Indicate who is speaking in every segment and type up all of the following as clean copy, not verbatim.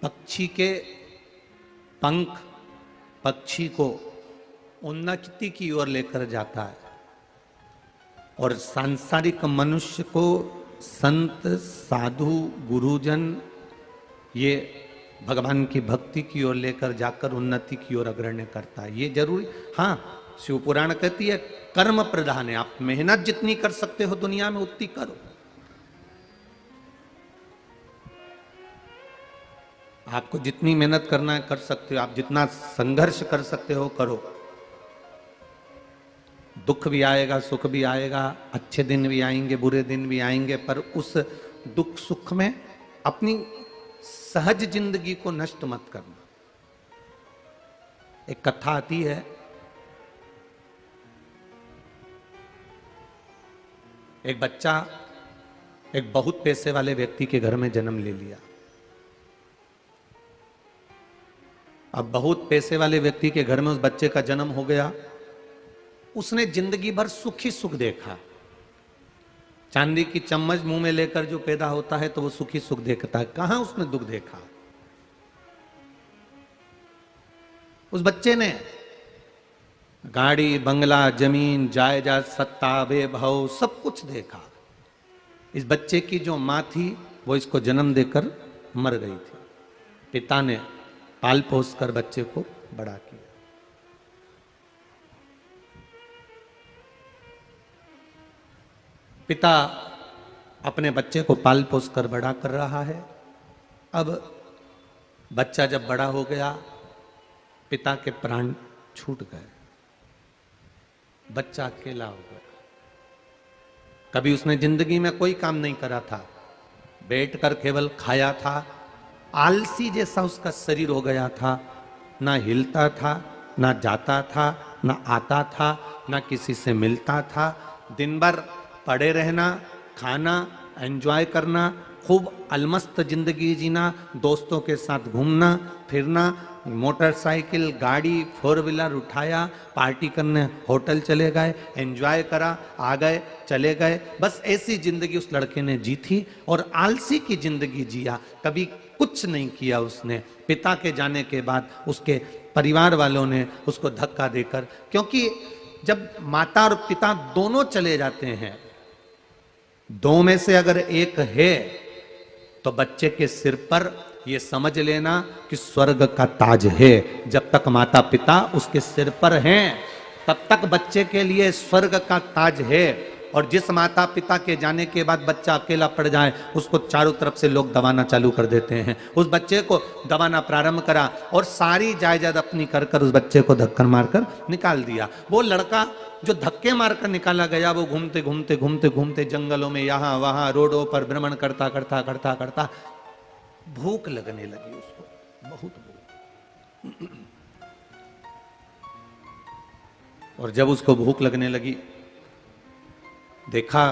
Speaker 1: पक्षी के पंख पक्षी को उन्नति की ओर लेकर जाता है और सांसारिक मनुष्य को संत साधु गुरुजन ये भगवान की भक्ति की ओर लेकर जाकर उन्नति की ओर अग्रण्य करता है। ये जरूरी, हाँ शिव पुराण कहती है कर्म प्रधान है, आप मेहनत जितनी कर सकते हो दुनिया में उतनी करो। आपको जितनी मेहनत करना है कर सकते हो, आप जितना संघर्ष कर सकते हो करो। दुख भी आएगा सुख भी आएगा, अच्छे दिन भी आएंगे बुरे दिन भी आएंगे, पर उस दुख सुख में अपनी सहज जिंदगी को नष्ट मत करना। एक कथा आती है, एक बच्चा एक बहुत पैसे वाले व्यक्ति के घर में जन्म ले लिया। अब बहुत पैसे वाले व्यक्ति के घर में उस बच्चे का जन्म हो गया। उसने जिंदगी भर सुख ही सुख देखा। चांदी की चम्मच मुंह में लेकर जो पैदा होता है तो वो सुखी सुख देखता है, कहां उसने दुख देखा। उस बच्चे ने गाड़ी बंगला जमीन जायदाद सत्ता वैभव सब कुछ देखा। इस बच्चे की जो मां थी वो इसको जन्म देकर मर गई थी। पिता ने पाल पोस कर बच्चे को बड़ा किया। पिता अपने बच्चे को पाल पोस कर बड़ा कर रहा है। अब बच्चा जब बड़ा हो गया, पिता के प्राण छूट गए, बच्चा अकेला हो गया। कभी उसने जिंदगी में कोई काम नहीं करा था, बैठकर केवल खाया था। आलसी जैसा उसका शरीर हो गया था, ना हिलता था ना जाता था ना आता था ना किसी से मिलता था। दिन भर पड़े रहना, खाना, एंजॉय करना, खूब अलमस्त जिंदगी जीना, दोस्तों के साथ घूमना फिरना, मोटरसाइकिल गाड़ी फोर व्हीलर उठाया, पार्टी करने होटल चले गए, एंजॉय करा, आ गए चले गए। बस ऐसी जिंदगी उस लड़के ने जी थी और आलसी की जिंदगी जिया, कभी कुछ नहीं किया उसने। पिता के जाने के बाद उसके परिवार वालों ने उसको धक्का देकर, क्योंकि जब माता और पिता दोनों चले जाते हैं, दो में से अगर एक है तो बच्चे के सिर पर यह समझ लेना कि स्वर्ग का ताज है। जब तक माता पिता उसके सिर पर हैं तब तक बच्चे के लिए स्वर्ग का ताज है। और जिस माता पिता के जाने के बाद बच्चा अकेला पड़ जाए, उसको चारों तरफ से लोग दबाना चालू कर देते हैं। उस बच्चे को दबाना प्रारंभ करा और सारी जायदाद अपनी कर कर उस बच्चे को धक्कर मारकर निकाल दिया। वो लड़का जो धक्के मारकर निकाला गया, वो घूमते घूमते घूमते घूमते जंगलों में यहाँ वहां रोडों पर भ्रमण करता करता करता करता भूख लगने लगी उसको, बहुत भूख। और जब उसको भूख लगने लगी, देखा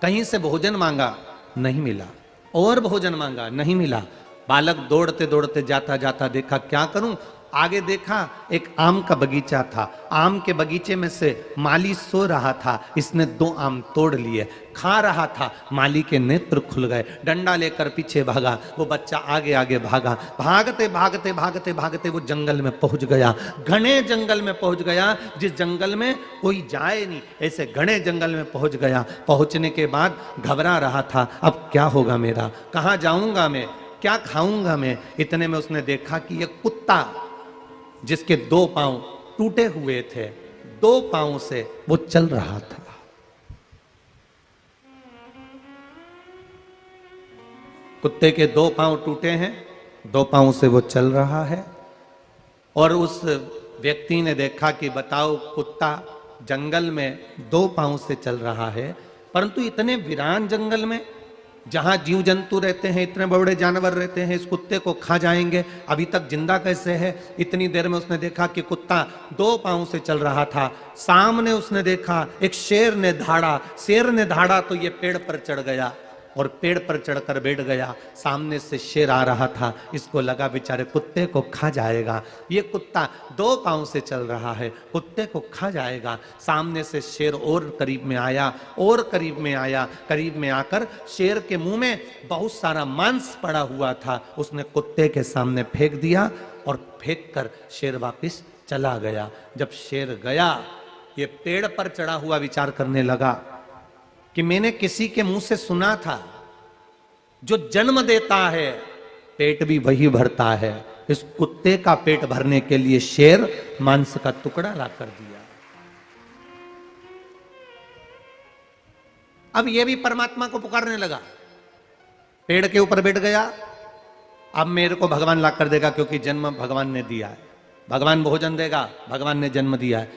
Speaker 1: कहीं से भोजन मांगा नहीं मिला, और भोजन मांगा नहीं मिला। बालक दौड़ते दौड़ते जाता जाता देखा क्या करूं। आगे देखा एक आम का बगीचा था, आम के बगीचे में से माली सो रहा था। इसने 2 आम तोड़ लिए, खा रहा था। माली के नेत्र खुल गए, डंडा लेकर पीछे भागा। वो बच्चा आगे आगे भागा, भागते भागते भागते भागते वो जंगल में पहुंच गया। घने जंगल में पहुंच गया, जिस जंगल में कोई जाए नहीं, ऐसे घने जंगल में पहुंच गया। पहुंचने के बाद घबरा रहा था, अब क्या होगा मेरा, कहाँ जाऊंगा मैं, क्या खाऊंगा मैं। इतने में उसने देखा कि यह कुत्ता, जिसके 2 पांव टूटे हुए थे, 2 पांव से वो चल रहा था। कुत्ते के 2 पांव टूटे हैं, 2 पांव से वो चल रहा है। और उस व्यक्ति ने देखा कि बताओ, कुत्ता जंगल में 2 पांव से चल रहा है, परंतु इतने वीरान जंगल में जहां जीव जंतु रहते हैं, इतने बड़े जानवर रहते हैं, इस कुत्ते को खा जाएंगे, अभी तक जिंदा कैसे है। इतनी देर में उसने देखा कि कुत्ता 2 पांव से चल रहा था। सामने उसने देखा एक शेर ने धाड़ा, शेर ने धाड़ा तो ये पेड़ पर चढ़ गया और पेड़ पर चढ़कर बैठ गया। सामने से शेर आ रहा था, इसको लगा बेचारे कुत्ते को खा जाएगा, ये कुत्ता 2 पांव से चल रहा है, कुत्ते को खा जाएगा। सामने से शेर और करीब में आया, और करीब में आया, करीब में आकर शेर के मुंह में बहुत सारा मांस पड़ा हुआ था, उसने कुत्ते के सामने फेंक दिया और फेंक कर शेर वापिस चला गया। जब शेर गया, ये पेड़ पर चढ़ा हुआ विचार करने लगा कि मैंने किसी के मुंह से सुना था, जो जन्म देता है पेट भी वही भरता है। इस कुत्ते का पेट भरने के लिए शेर मांस का टुकड़ा ला कर दिया। अब यह भी परमात्मा को पुकारने लगा, पेड़ के ऊपर बैठ गया, अब मेरे को भगवान ला कर देगा, क्योंकि जन्म भगवान ने दिया है, भगवान भोजन देगा, भगवान ने जन्म दिया है।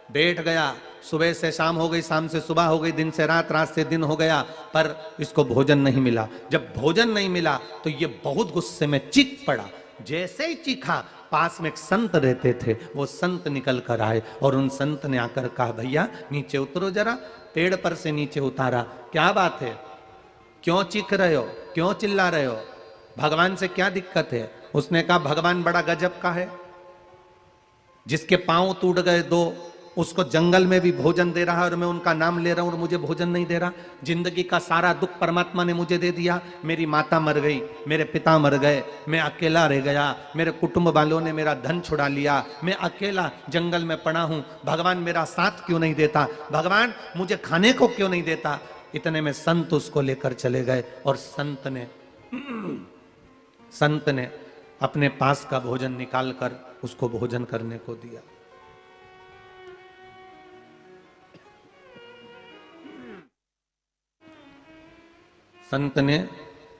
Speaker 1: बैठ गया, सुबह से शाम हो गई, शाम से सुबह हो गई, दिन से रात, रात से दिन हो गया, पर इसको भोजन नहीं मिला। जब भोजन नहीं मिला तो ये बहुत गुस्से में चीख पड़ा। जैसे ही चीखा, पास में एक संत रहते थे, वो संत निकल कर आए और उन संत ने आकर कहा, भैया नीचे उतरो जरा। पेड़ पर से नीचे उतारा, क्या बात है, क्यों चीख रहे हो, क्यों चिल्ला रहे हो, भगवान से क्या दिक्कत है? उसने कहा, भगवान बड़ा गजब का है, जिसके पांव टूट गए 2, उसको जंगल में भी भोजन दे रहा है, और मैं उनका नाम ले रहा हूं और मुझे भोजन नहीं दे रहा। जिंदगी का सारा दुख परमात्मा ने मुझे दे दिया, मेरी माता मर गई, मेरे पिता मर गए, मैं अकेला रह गया, मेरे कुटुंब वालों ने मेरा धन छुड़ा लिया, मैं अकेला जंगल में पड़ा हूं, भगवान मेरा साथ क्यों नहीं देता, भगवान मुझे खाने को क्यों नहीं देता। इतने में संत उसको लेकर चले गए और संत ने अपने पास का भोजन निकालकर उसको भोजन करने को दिया। संत ने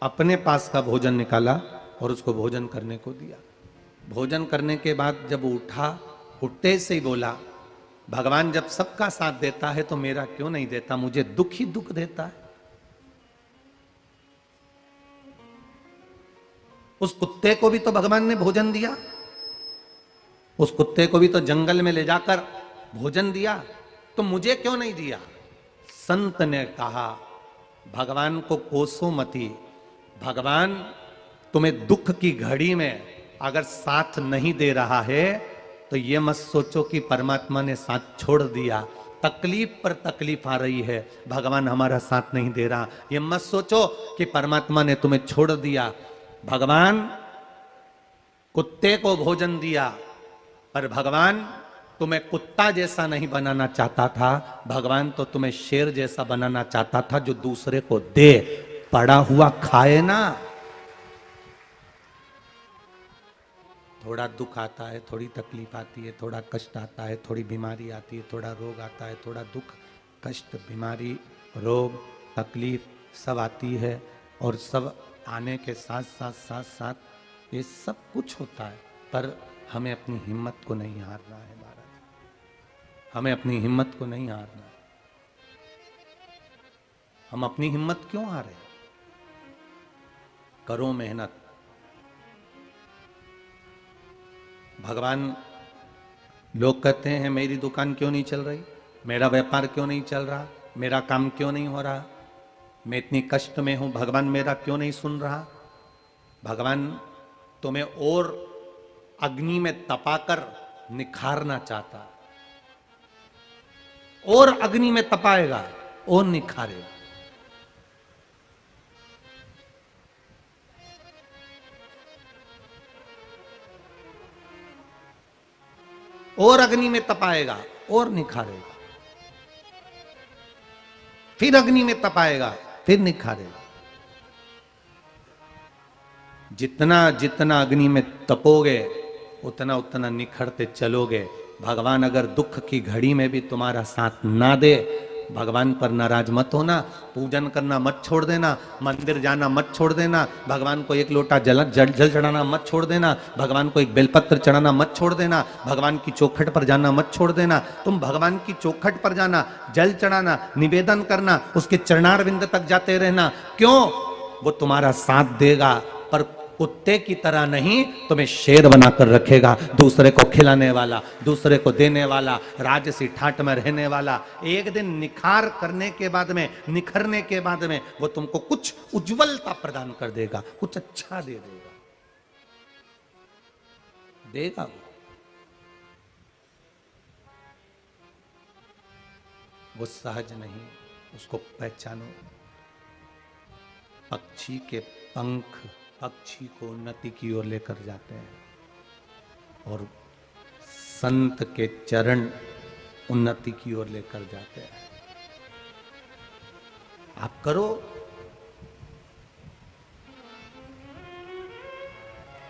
Speaker 1: अपने पास का भोजन निकाला और उसको भोजन करने को दिया। भोजन करने के बाद जब उठा, उठते से ही बोला, भगवान जब सबका साथ देता है तो मेरा क्यों नहीं देता, मुझे दुख ही दुख देता है। उस कुत्ते को भी तो भगवान ने भोजन दिया, उस कुत्ते को भी तो जंगल में ले जाकर भोजन दिया, तो मुझे क्यों नहीं दिया। संत ने कहा, भगवान को कोसो मती, भगवान तुम्हें दुख की घड़ी में अगर साथ नहीं दे रहा है तो ये मत सोचो कि परमात्मा ने साथ छोड़ दिया। तकलीफ पर तकलीफ आ रही है, भगवान हमारा साथ नहीं दे रहा, ये मत सोचो कि परमात्मा ने तुम्हें छोड़ दिया। भगवान कुत्ते को भोजन दिया, पर भगवान तुम्हें कुत्ता जैसा नहीं बनाना चाहता था, भगवान तो तुम्हें शेर जैसा बनाना चाहता था, जो दूसरे को दे, पड़ा हुआ खाए ना। थोड़ा दुख आता है, थोड़ी तकलीफ आती है, थोड़ा कष्ट आता है, थोड़ी बीमारी आती है, थोड़ा रोग आता है, थोड़ा दुख, कष्ट, बीमारी, रोग, तकलीफ सब आती है, और सब आने के साथ साथ साथ साथ ये सब कुछ होता है, पर हमें अपनी हिम्मत को नहीं हारना है महाराज, हमें अपनी हिम्मत को नहीं हारना। हम अपनी हिम्मत क्यों हारे? करो मेहनत। भगवान, लोग कहते हैं मेरी दुकान क्यों नहीं चल रही, मेरा व्यापार क्यों नहीं चल रहा, मेरा काम क्यों नहीं हो रहा, मैं इतनी कष्ट में हूं, भगवान मेरा क्यों नहीं सुन रहा। भगवान तुम्हें और अग्नि में तपाकर निखारना चाहता, और अग्नि में तपाएगा और निखारेगा। और अग्नि में तपाएगा और निखारेगा, फिर अग्नि में तपाएगा फिर निखारेगा। जितना जितना अग्नि में तपोगे उतना उतना निखरते चलोगे। भगवान अगर दुख की घड़ी में भी तुम्हारा साथ ना दे, भगवान पर नाराज मत होना, पूजन करना मत छोड़ देना, मंदिर जाना मत छोड़ देना, भगवान को एक लोटा जल चढ़ाना मत छोड़ देना, भगवान को एक बेलपत्र चढ़ाना मत छोड़ देना, भगवान की चौखट पर जाना मत छोड़ देना। तुम भगवान की चौखट पर जाना, जल चढ़ाना, निवेदन करना, उसके चरणारविंद तक जाते रहना। क्यों? वो तुम्हारा साथ देगा, पर कुत्ते की तरह नहीं, तुम्हें शेर बनाकर रखेगा, दूसरे को खिलाने वाला, दूसरे को देने वाला, राजसी ठाट में रहने वाला। एक दिन निखार करने के बाद में, निखरने के बाद में वो तुमको कुछ उज्जवलता प्रदान कर देगा, कुछ अच्छा दे देगा, देगा वो सहज नहीं, उसको पहचानो। पक्षी के पंख पक्षी को उन्नति की ओर लेकर जाते हैं और संत के चरण उन्नति की ओर लेकर जाते हैं। आप करो।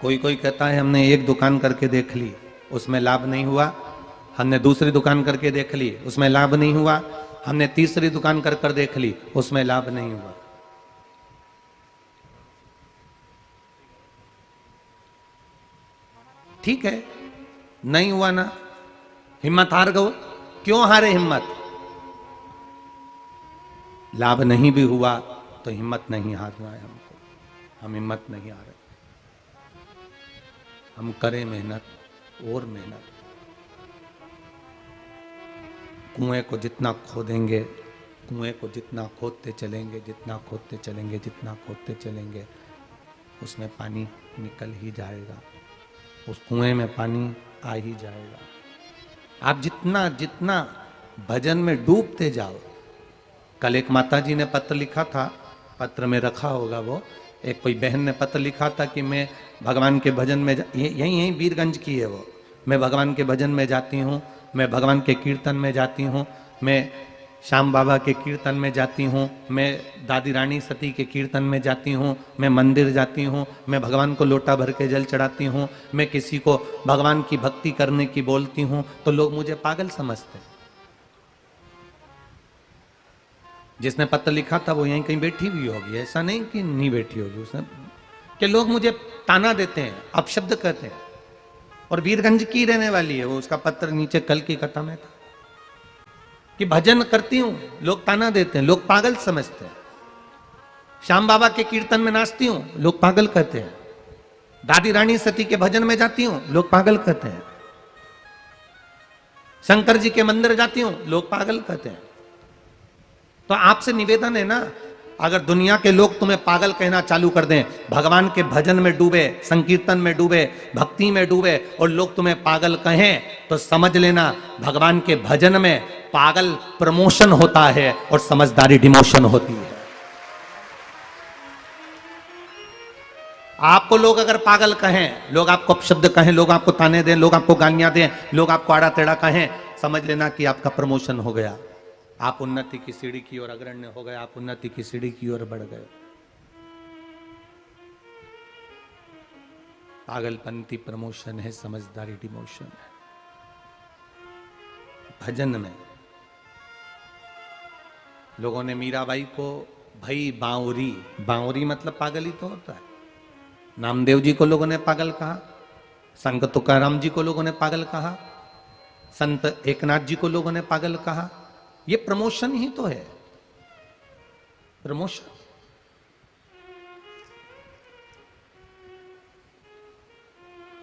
Speaker 1: कोई कोई कहता है हमने एक दुकान करके देख ली, उसमें लाभ नहीं हुआ, हमने दूसरी दुकान करके देख ली, उसमें लाभ नहीं हुआ, हमने तीसरी दुकान कर कर देख ली, उसमें लाभ नहीं हुआ। ठीक है, नहीं हुआ ना, हिम्मत हार गए। क्यों हारे हिम्मत? लाभ नहीं भी हुआ तो हिम्मत नहीं हारना है हमको, हम हिम्मत नहीं हारे, हम करें मेहनत और मेहनत। कुएं को जितना खोदेंगे, कुएं को जितना खोदते चलेंगे, जितना खोदते चलेंगे, जितना खोदते चलेंगे, उसमें पानी निकल ही जाएगा, उस कुएं में पानी आ ही जाएगा। आप जितना जितना भजन में डूबते जाओ। कल एक माता जी ने पत्र लिखा था, पत्र में रखा होगा वो, एक कोई बहन ने पत्र लिखा था कि मैं भगवान के भजन में यहीं वीरगंज की है वो, मैं भगवान के भजन में जाती हूँ, मैं भगवान के कीर्तन में जाती हूँ, मैं श्याम बाबा के कीर्तन में जाती हूँ, मैं दादी रानी सती के कीर्तन में जाती हूँ, मैं मंदिर जाती हूँ, मैं भगवान को लोटा भर के जल चढ़ाती हूँ, मैं किसी को भगवान की भक्ति करने की बोलती हूँ तो लोग मुझे पागल समझते हैं। जिसने पत्र लिखा था वो यहीं कहीं बैठी भी होगी, ऐसा नहीं कि नहीं बैठी होगी उसने, कि लोग मुझे ताना देते हैं, अपशब्द कहते हैं। और वीरगंज की रहने वाली है वो, उसका पत्र नीचे कल की कथा में था कि भजन करती हूं, लोग ताना देते हैं, लोग पागल समझते हैं। श्याम बाबा के कीर्तन में नाचती हूं, लोग पागल कहते हैं। दादी रानी सती के भजन में जाती हूं, लोग पागल कहते हैं। शंकर जी के मंदिर जाती हूं, लोग पागल कहते हैं। तो आपसे निवेदन है ना, अगर दुनिया के लोग तुम्हें पागल कहना चालू कर दें, भगवान के भजन में डूबे, संकीर्तन में डूबे, भक्ति में डूबे और लोग तुम्हें पागल कहें, तो समझ लेना भगवान के भजन में पागल प्रमोशन होता है और समझदारी डिमोशन होती है। आपको लोग अगर पागल कहें, लोग आपको अपशब्द कहें, लोग आपको ताने दें, लोग आपको गालियां दें, लोग आपको आड़ा टेढ़ा कहें, समझ लेना कि आपका प्रमोशन हो गया, आप उन्नति की सीढ़ी की ओर अग्रण्य हो गए, आप उन्नति की सीढ़ी की ओर बढ़ गए। पागलपंती प्रमोशन है, समझदारी डिमोशन है। भजन में लोगों ने मीराबाई को भई बांवरी, बांवरी मतलब पागल ही तो होता है। नामदेव जी को लोगों ने पागल कहा, संत तुकाराम जी को लोगों ने पागल कहा, संत एकनाथ जी को लोगों ने पागल कहा। ये प्रमोशन ही तो है, प्रमोशन।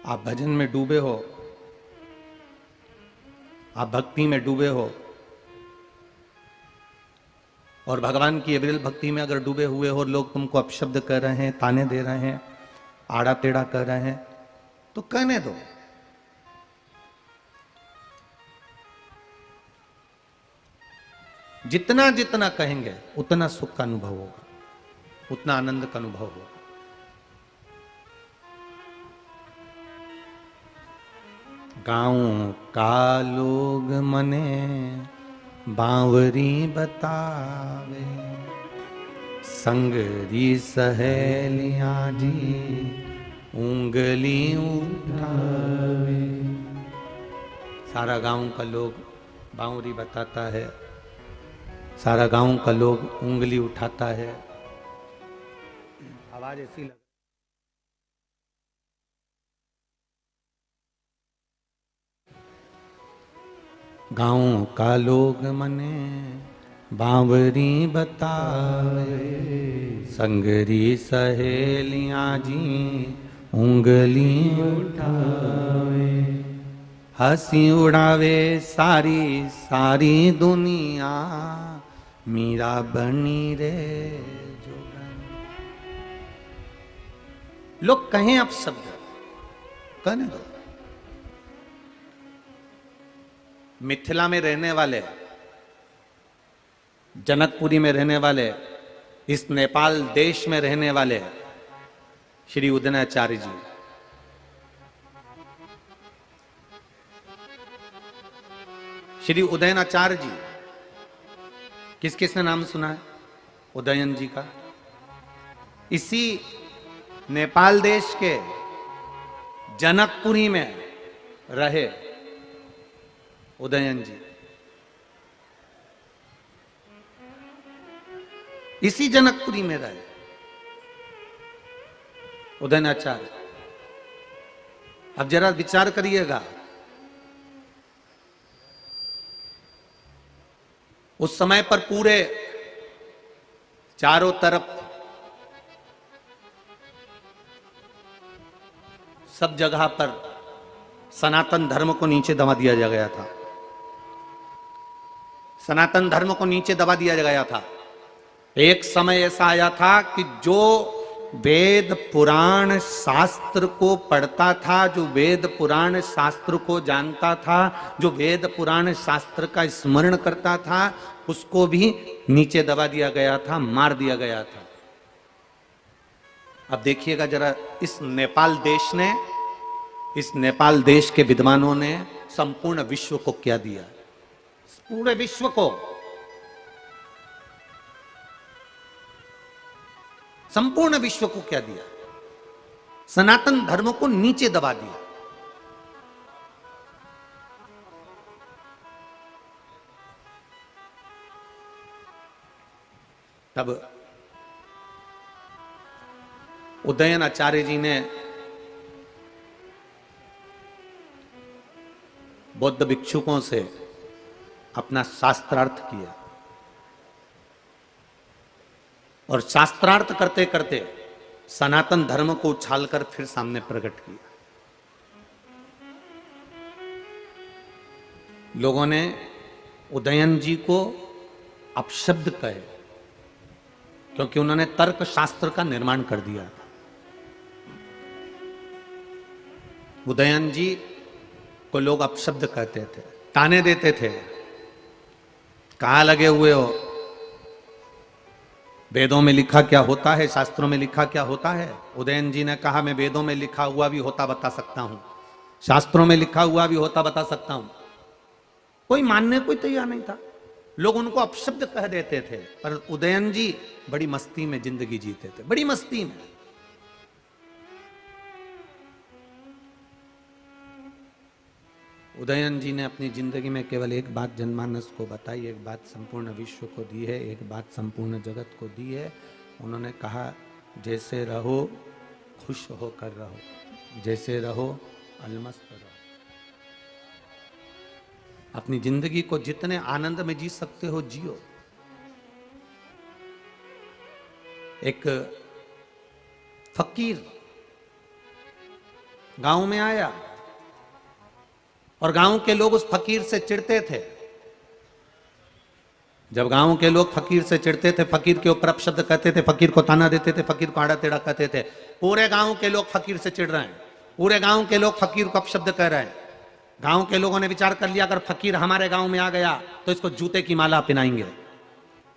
Speaker 1: आप भजन में डूबे हो, आप भक्ति में डूबे हो और भगवान की अविरल भक्ति में अगर डूबे हुए हो, लोग तुमको अपशब्द कर रहे हैं, ताने दे रहे हैं, आड़ा टेढ़ा कर रहे हैं, तो कहने दो। जितना जितना कहेंगे उतना सुख का अनुभव होगा, उतना आनंद का अनुभव होगा। गाँव का लोग मने बावरी बतावे, संगरी सहेलियां जी उंगली उठावे। सारा गांव का लोग बावरी बताता है, सारा गांव का लोग उंगली उठाता है। आवाज ऐसी लग, गांव का लोग मने बावरी बतावे, संगरी सहेलियां जी उंगली उठावे, हंसी उड़ावे सारी सारी दुनिया, मीरा बनी रे जोगन। लोग कहें अब शब्द कहने दो। मिथिला में रहने वाले, जनकपुरी में रहने वाले, इस नेपाल देश में रहने वाले श्री उदयनाचार्य जी, श्री उदयनाचार्य जी, किस किसने नाम सुना है उदयन जी का? इसी नेपाल देश के जनकपुरी में रहे उदयन जी, इसी जनकपुरी में रहे उदयनाचार्य। अब जरा विचार करिएगा, उस समय पर पूरे चारों तरफ सब जगह पर सनातन धर्म को नीचे दबा दिया गया था, सनातन धर्म को नीचे दबा दिया गया था। एक समय ऐसा आया था कि जो वेद पुराण शास्त्र को पढ़ता था, जो वेद पुराण शास्त्र को जानता था, जो वेद पुराण शास्त्र का स्मरण करता था, उसको भी नीचे दबा दिया गया था, मार दिया गया था। अब देखिएगा जरा, इस नेपाल देश ने, इस नेपाल देश के विद्वानों ने संपूर्ण विश्व को क्या दिया, पूरे विश्व को, संपूर्ण विश्व को क्या दिया? सनातन धर्म को नीचे दबा दिया। तब उदयन आचार्य जी ने बौद्ध भिक्षुकों से अपना शास्त्रार्थ किया, और शास्त्रार्थ करते करते सनातन धर्म को उछालकर फिर सामने प्रकट किया। लोगों ने उदयन जी को अपशब्द कहे, क्योंकि उन्होंने तर्क शास्त्र का निर्माण कर दिया। उदयन जी को लोग अपशब्द कहते थे, ताने देते थे, कहां लगे हुए हो, वेदों में लिखा क्या होता है, शास्त्रों में लिखा क्या होता है? उदयन जी ने कहा, मैं वेदों में लिखा हुआ भी होता बता सकता हूं, शास्त्रों में लिखा हुआ भी होता बता सकता हूं। कोई मानने कोई तैयार नहीं था, लोग उनको अपशब्द कह देते थे। पर उदयन जी बड़ी मस्ती में जिंदगी जीते थे, बड़ी मस्ती में। उदयन जी ने अपनी जिंदगी में केवल एक बात जनमानस को बताई, एक बात संपूर्ण विश्व को दी है, एक बात संपूर्ण जगत को दी है। उन्होंने कहा, जैसे रहो खुश होकर रहो, जैसे रहो अलमस्त रहो। अपनी जिंदगी को जितने आनंद में जी सकते हो जियो। एक फकीर गांव में आया और गांव के लोग उस फकीर से चिढ़ते थे। जब गांव के लोग फकीर से चिढ़ते थे, फकीर के ऊपर अपशब्द कहते थे, फकीर को ताना देते थे, फकीर को आड़ा टेढ़ा कहते थे, पूरे गांव के लोग फकीर से चिढ़ रहे हैं, पूरे गांव के लोग फकीर को अपशब्द कह रहे हैं। गांव के लोगों ने विचार कर लिया, अगर फकीर हमारे गांव में आ गया तो इसको जूते की माला पहनाएंगे।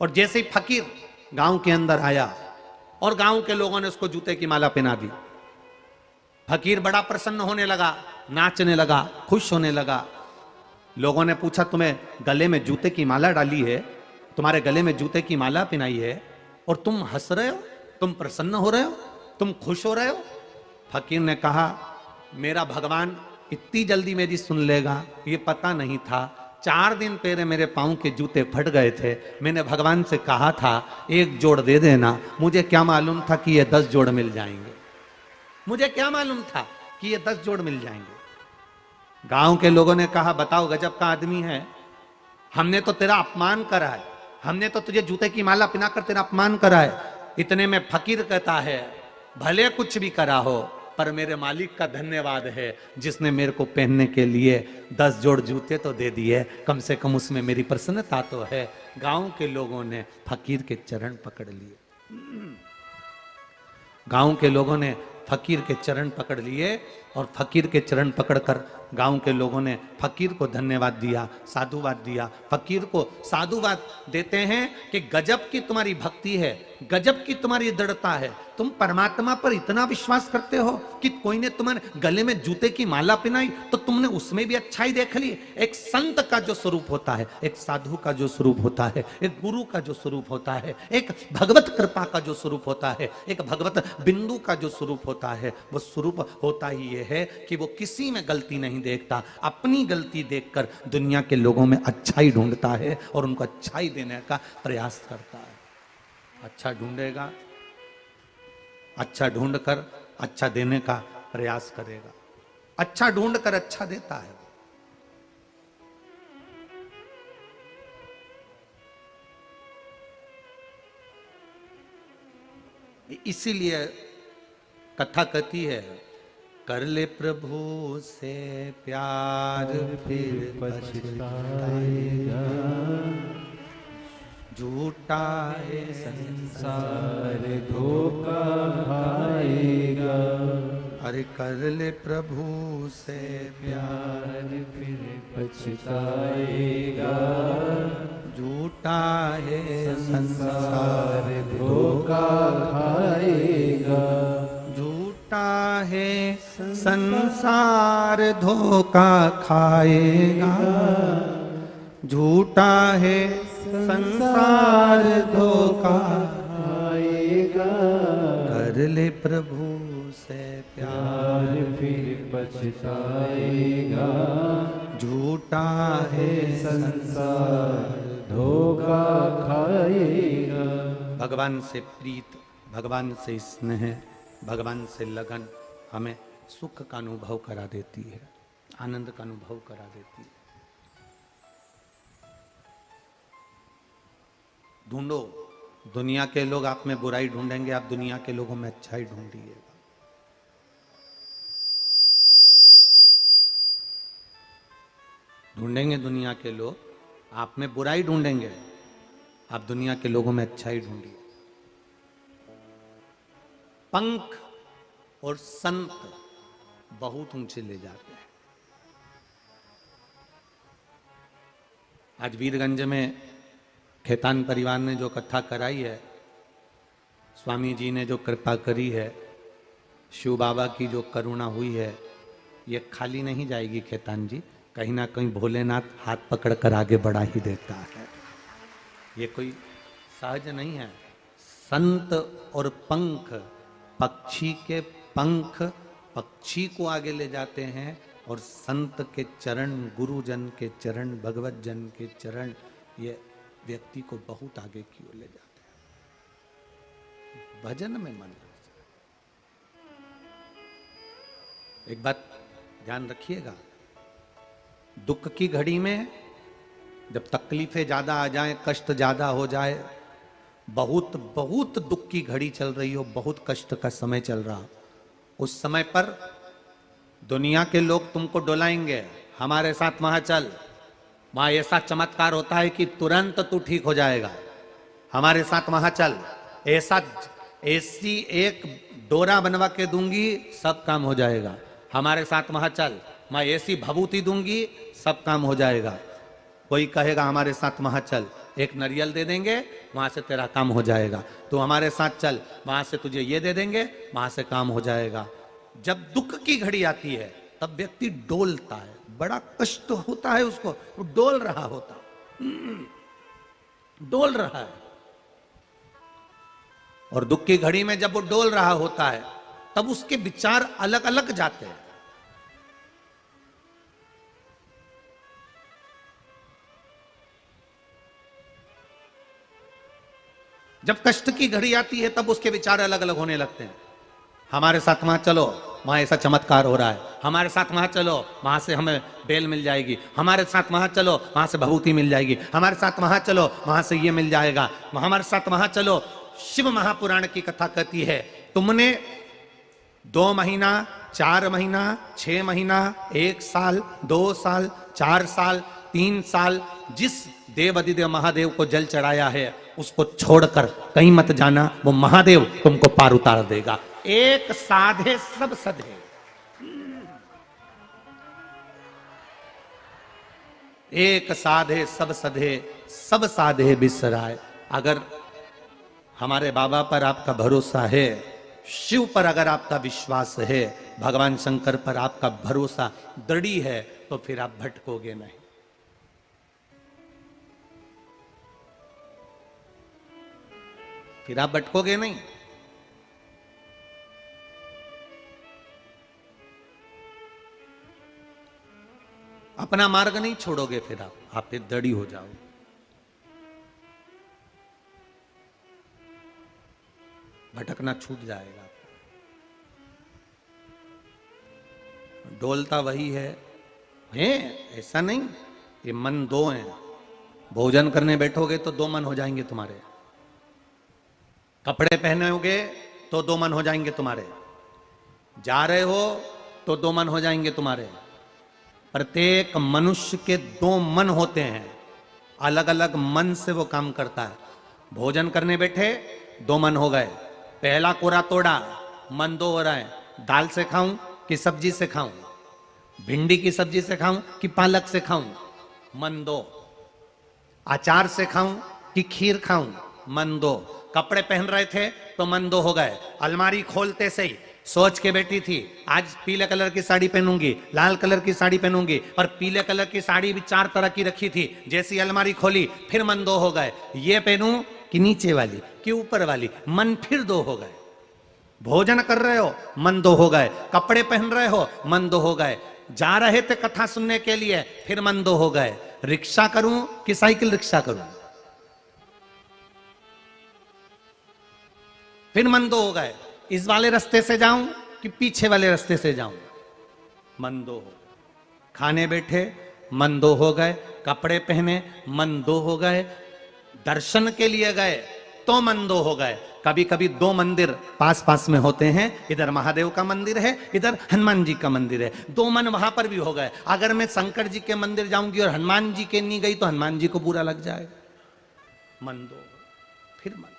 Speaker 1: और जैसे ही फकीर गांव के अंदर आया और गांव के लोगों ने उसको जूते की माला पहना दी, फकीर बड़ा प्रसन्न होने लगा, नाचने लगा, खुश होने लगा। लोगों ने पूछा, तुम्हें गले में जूते की माला डाली है, तुम्हारे गले में जूते की माला पहनाई है और तुम हंस रहे हो, तुम प्रसन्न हो रहे हो, तुम खुश हो रहे हो? फकीर ने कहा, मेरा भगवान इतनी जल्दी मेरी सुन लेगा ये पता नहीं था। 4 दिन पहले मेरे पांव के जूते फट गए थे, मैंने भगवान से कहा था 1 जोड़ दे देना, मुझे क्या मालूम था कि ये 10 जोड़ मिल जाएंगे, मुझे क्या मालूम था कि ये 10 जोड़ मिल जाएंगे। गांव के लोगों ने कहा, बताओ गजब का आदमी है, हमने तो तेरा अपमान करा है, हमने तो तुझे जूते की माला पहनाकर तेरा अपमान करा है। इतने में फकीर कहता है, भले कुछ भी करा हो पर मेरे मालिक का धन्यवाद है जिसने मेरे को पहनने के लिए 10 जोड़ जूते तो दे दिए, कम से कम उसमें मेरी प्रसन्नता तो है। गांव के लोगों ने फकीर के चरण पकड़ लिए। गांव के लोगों ने फकीर के चरण पकड़ लिए और फकीर के चरण पकड़कर गांव के लोगों ने फकीर को धन्यवाद दिया, साधुवाद दिया। फकीर को साधुवाद देते हैं कि गजब की तुम्हारी भक्ति है, गजब की तुम्हारी दृढ़ता है। तुम परमात्मा पर इतना विश्वास करते हो कि कोई ने तुम्हारे गले में जूते की माला पहनाई तो तुमने उसमें भी अच्छाई देख ली। एक संत का जो स्वरूप होता है, एक साधु का जो स्वरूप होता है, एक गुरु का जो स्वरूप होता है, एक भगवत कृपा का जो स्वरूप होता है, एक भगवत बिंदु का जो स्वरूप होता है, वो स्वरूप होता ही ये है कि वो किसी में गलती नहीं देखता, अपनी गलती देखकर दुनिया के लोगों में अच्छाई ढूंढता है और उनको अच्छाई देने का प्रयास करता है। अच्छा ढूंढेगा, अच्छा ढूंढकर अच्छा देने का प्रयास करेगा, अच्छा ढूंढकर अच्छा देता है। इसीलिए कथा कहती है, कर ले प्रभु से प्यार फिर पछताएगा, झूठा है संसार धोखा खाएगा। अरे कर ले प्रभु से प्यार फिर पछताएगा, झूठा है संसार धोखा खाएगा, झूठा है संसार धोखा खाएगा, झूठा है संसार धोखा खाएगा। कर ले प्रभु से प्यार फिर पछताएगा, झूठा है संसार धोखा खाएगा। भगवान से प्रीत, भगवान से स्नेह, भगवान से लगन हमें सुख का अनुभव करा देती है, आनंद का अनुभव करा देती है। ढूंढो, दुनिया के लोग आप में बुराई ढूंढेंगे, आप दुनिया के लोगों में अच्छाई ढूंढिएगा। ढूंढेंगे दुनिया के लोग आप में बुराई ढूंढेंगे, आप दुनिया के लोगों में अच्छाई ढूंढिए। पंख और संत बहुत ऊंचे ले जाते हैं। आज वीरगंज में खेतान परिवार ने जो कथा कराई है, स्वामी जी ने जो कृपा करी है, शिव बाबा की जो करुणा हुई है, ये खाली नहीं जाएगी खेतान जी। कहीं ना कहीं भोलेनाथ हाथ पकड़कर आगे बढ़ा ही देता है। ये कोई सहज नहीं है। संत और पंख, पक्षी के पंख पक्षी को आगे ले जाते हैं और संत के चरण, गुरुजन के चरण, भगवत जन के चरण, ये व्यक्ति को बहुत आगे की ओर ले जाते हैं। भजन में मन। एक बात ध्यान रखिएगा, दुख की घड़ी में जब तकलीफें ज्यादा आ जाएं, कष्ट ज्यादा हो जाए, बहुत बहुत दुख की घड़ी चल रही हो, बहुत कष्ट का समय चल रहा, उस समय पर दुनिया के लोग तुमको डोलाएंगे, हमारे साथ वहां चल, वहां ऐसा चमत्कार होता है कि तुरंत तू ठीक हो जाएगा, हमारे साथ वहां चल, ऐसी एक डोरा बनवा के दूंगी, सब काम हो जाएगा, हमारे साथ वहां चल, मैं ऐसी भभूति दूंगी, सब काम हो जाएगा। कोई कहेगा हमारे साथ वहां चल, एक नारियल दे देंगे, वहां से तेरा काम हो जाएगा, तो हमारे साथ चल, वहां से तुझे ये दे देंगे, वहां से काम हो जाएगा। जब दुख की घड़ी आती है तब व्यक्ति डोलता है, बड़ा कष्ट होता है उसको, वो डोल रहा होता, डोल रहा है। और दुख की घड़ी में जब वो डोल रहा होता है तब उसके विचार अलग अलग जाते हैं। जब कष्ट की घड़ी आती है तब उसके विचार अलग अलग होने लगते हैं। हमारे साथ वहां चलो, वहां ऐसा चमत्कार हो रहा है, हमारे साथ वहां चलो, वहां से हमें बेल मिल जाएगी, हमारे साथ वहां चलो, वहां से भभूति मिल जाएगी, हमारे साथ वहां चलो, वहां से ये मिल जाएगा, हमारे साथ वहां चलो। शिव महापुराण की कथा कहती है, तुमने 2 महीना, 4 महीना, 6 महीना, 1 साल, 2 साल, 4 साल, 3 साल जिस देव अधिदेव महादेव को जल चढ़ाया है, उसको छोड़कर कहीं मत जाना, वो महादेव तुमको पार उतार देगा। एक साधे सब सधे, एक साधे सब सधे, सब साधे बिसराए। अगर हमारे बाबा पर आपका भरोसा है, शिव पर अगर आपका विश्वास है, भगवान शंकर पर आपका भरोसा दृढ़ है, तो फिर आप भटकोगे नहीं। फिर आप भटकोगे नहीं। अपना मार्ग नहीं छोड़ोगे, फिर आप फिर दृढ़ हो जाओगे। भटकना छूट जाएगा। डोलता वही है, ऐसा नहीं, ये मन 2 हैं। भोजन करने बैठोगे तो 2 मन हो जाएंगे तुम्हारे, कपड़े पहनोगे तो 2 मन हो जाएंगे तुम्हारे, जा रहे हो तो 2 मन हो जाएंगे तुम्हारे। प्रत्येक मनुष्य के 2 मन होते हैं, अलग अलग मन से वो काम करता है। भोजन करने बैठे 2 मन हो गए, पहला कोरा तोड़ा, मन 2 हो रहा है, दाल से खाऊं कि सब्जी से खाऊं, भिंडी की सब्जी से खाऊं कि पालक से खाऊं, मन 2। अचार से खाऊं कि खीर खाऊं, मन 2। कपड़े पहन रहे थे तो मन 2 हो गए। अलमारी खोलते से ही सोच के बैठी थी, आज पीले कलर की साड़ी पहनूंगी, लाल कलर की साड़ी पहनूंगी, और पीले कलर की साड़ी भी 4 तरह की रखी थी। जैसी अलमारी खोली फिर मन 2 हो गए, ये पहनूं कि नीचे वाली कि ऊपर वाली, मन फिर 2 हो गए। भोजन कर रहे हो, मन 2 हो गए। कपड़े पहन रहे हो, मन 2 हो गए। जा रहे थे कथा सुनने के लिए, फिर मन 2 हो गए। रिक्शा करूं कि साइकिल रिक्शा करूं, फिर मन 2 हो गए। इस वाले रास्ते से जाऊं कि पीछे वाले रास्ते से जाऊं, मन 2 हो। खाने बैठे मन 2 हो गए, कपड़े पहने मन 2 हो गए, दर्शन के लिए गए तो मन 2 हो गए। कभी कभी 2 मंदिर पास पास में होते हैं, इधर महादेव का मंदिर है, इधर हनुमान जी का मंदिर है, 2 मन वहां पर भी हो गए। अगर मैं शंकर जी के मंदिर जाऊंगी और हनुमान जी के नहीं गई तो हनुमान जी को बुरा लग जाएगा, मन 2। फिर मन,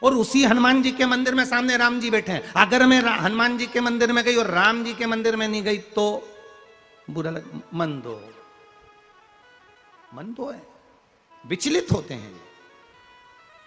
Speaker 1: और उसी हनुमान जी के मंदिर में सामने राम जी बैठे हैं। अगर मैं हनुमान जी के मंदिर में गई और राम जी के मंदिर में नहीं गई तो बुरा लग, मन 2। मन 2 है, विचलित होते हैं।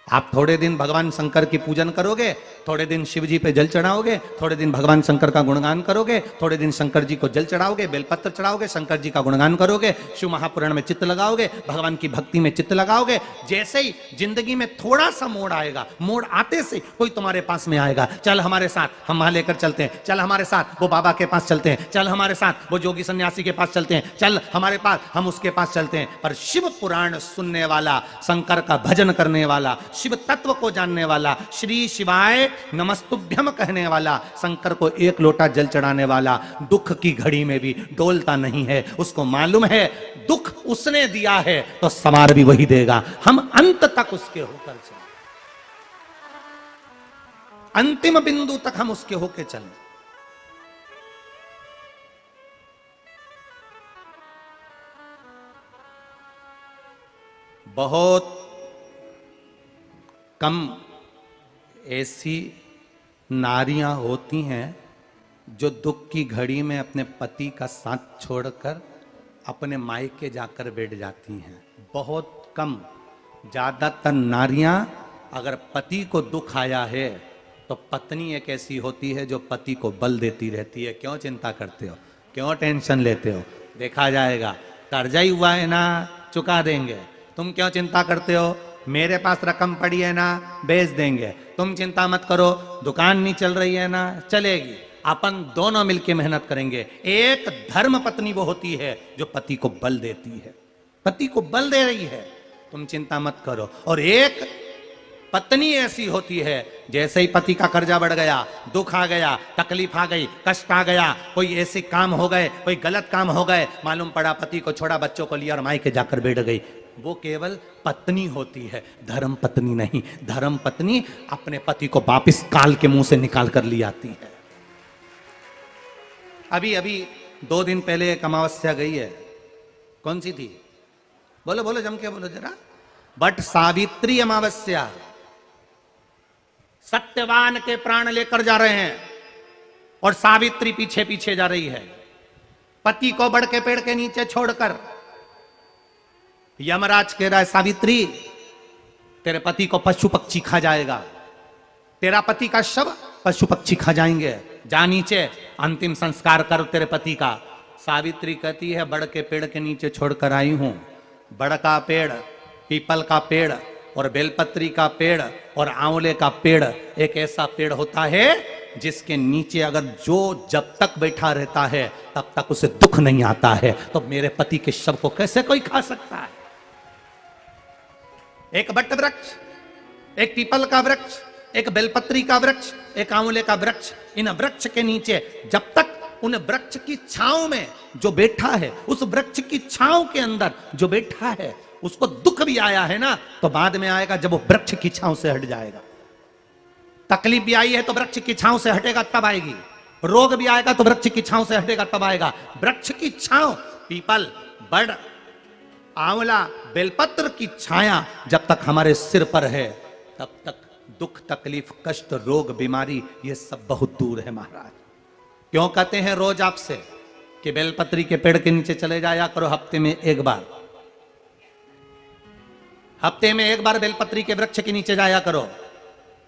Speaker 1: आप थोड़े दिन भगवान शंकर की पूजन करोगे, थोड़े दिन शिव जी पे जल चढ़ाओगे, थोड़े दिन भगवान शंकर का गुणगान करोगे, थोड़े दिन शंकर जी को जल चढ़ाओगे, बेलपत्र चढ़ाओगे, शंकर जी का गुणगान करोगे, शिव महापुराण में चित्त लगाओगे, भगवान की भक्ति में चित्त लगाओगे। जैसे ही जिंदगी में थोड़ा सा मोड़ आएगा, मोड़ आते से कोई तुम्हारे पास में आएगा, चल हमारे साथ, हम वहां लेकर चलते हैं, चल हमारे साथ वो बाबा के पास चलते हैं, चल हमारे साथ वो जोगी सन्यासी के पास चलते हैं, चल हमारे पास, हम उसके पास चलते हैं। पर शिव पुराण सुनने वाला, शंकर का भजन करने वाला, शिव तत्व को जानने वाला, श्री शिवाय नमस्तुभ्यम कहने वाला, शंकर को 1 लोटा जल चढ़ाने वाला, दुख की घड़ी में भी डोलता नहीं है। उसको मालूम है दुख उसने दिया है तो संवार भी वही देगा। हम अंत तक उसके होकर चले, अंतिम बिंदु तक हम उसके होके चले। बहुत कम ऐसी नारियां होती हैं जो दुख की घड़ी में अपने पति का साथ छोड़कर अपने मायके जाकर बैठ जाती हैं। बहुत कम। ज्यादातर नारियां, अगर पति को दुख आया है तो पत्नी एक ऐसी होती है जो पति को बल देती रहती है। क्यों चिंता करते हो, क्यों टेंशन लेते हो, देखा जाएगा, कर्जा ही हुआ है ना, चुका देंगे। तुम क्यों चिंता करते हो, मेरे पास रकम पड़ी है ना, बेच देंगे। तुम चिंता मत करो, दुकान नहीं चल रही है ना, चलेगी। अपन दोनों मिलके मेहनत करेंगे। एक धर्म पत्नी वो होती है जो पति को बल देती है, पति को बल दे रही है, तुम चिंता मत करो। और एक पत्नी ऐसी होती है, जैसे ही पति का कर्जा बढ़ गया, दुख आ गया, तकलीफ आ गई, कष्ट आ गया, कोई ऐसे काम हो गए, कोई गलत काम हो गए, मालूम पड़ा पति को छोड़ा, बच्चों को लिया और मायके जाकर बैठ गई, वो केवल पत्नी होती है, धर्म पत्नी नहीं। धर्म पत्नी अपने पति को वापिस काल के मुंह से निकाल कर ली आती है। अभी अभी 2 दिन पहले एक अमावस्या गई है, कौन सी थी? बोलो बोलो, जम के बोलो जरा। बट सावित्री अमावस्या। सत्यवान के प्राण लेकर जा रहे हैं और सावित्री पीछे पीछे जा रही है, पति को बड़ के पेड़ के नीचे छोड़कर। यमराज कह रहा है, सावित्री तेरे पति को पशु पक्षी खा जाएगा, तेरा पति का शव पशु पक्षी खा जाएंगे, जा नीचे अंतिम संस्कार कर तेरे पति का। सावित्री कहती है, बड़ के पेड़ के नीचे छोड़कर आई हूं। बड़ का पेड़, पीपल का पेड़ और बेलपत्री का पेड़ और आंवले का पेड़ एक ऐसा पेड़ होता है जिसके नीचे अगर जो जब तक बैठा रहता है तब तक उसे दुख नहीं आता है। तो मेरे पति के शव को कैसे कोई खा सकता है? एक बट वृक्ष, एक पीपल का वृक्ष, एक बेलपत्री का वृक्ष, एक आंवले का वृक्ष, इन वृक्ष के नीचे जब तक उन वृक्ष की छांव में जो बैठा है, उस वृक्ष की छांव के अंदर जो बैठा है, उसको दुख भी आया है ना, तो बाद में आएगा जब वो वृक्ष की छांव से हट जाएगा। तकलीफ भी आई है तो वृक्ष की छांव से हटेगा तब आएगी, रोग भी आएगा तो वृक्ष की छांव से हटेगा तब आएगा। वृक्ष की छांव, पीपल, बड़, आंवला, बेलपत्र की छाया जब तक हमारे सिर पर है तब तक दुख, तकलीफ, कष्ट, रोग, बीमारी ये सब बहुत दूर है महाराज। क्यों कहते हैं रोज आपसे कि बेलपत्री के पेड़ के नीचे चले जाया करो हफ्ते में एक बार, हफ्ते में एक बार बेलपत्री के वृक्ष के नीचे जाया करो।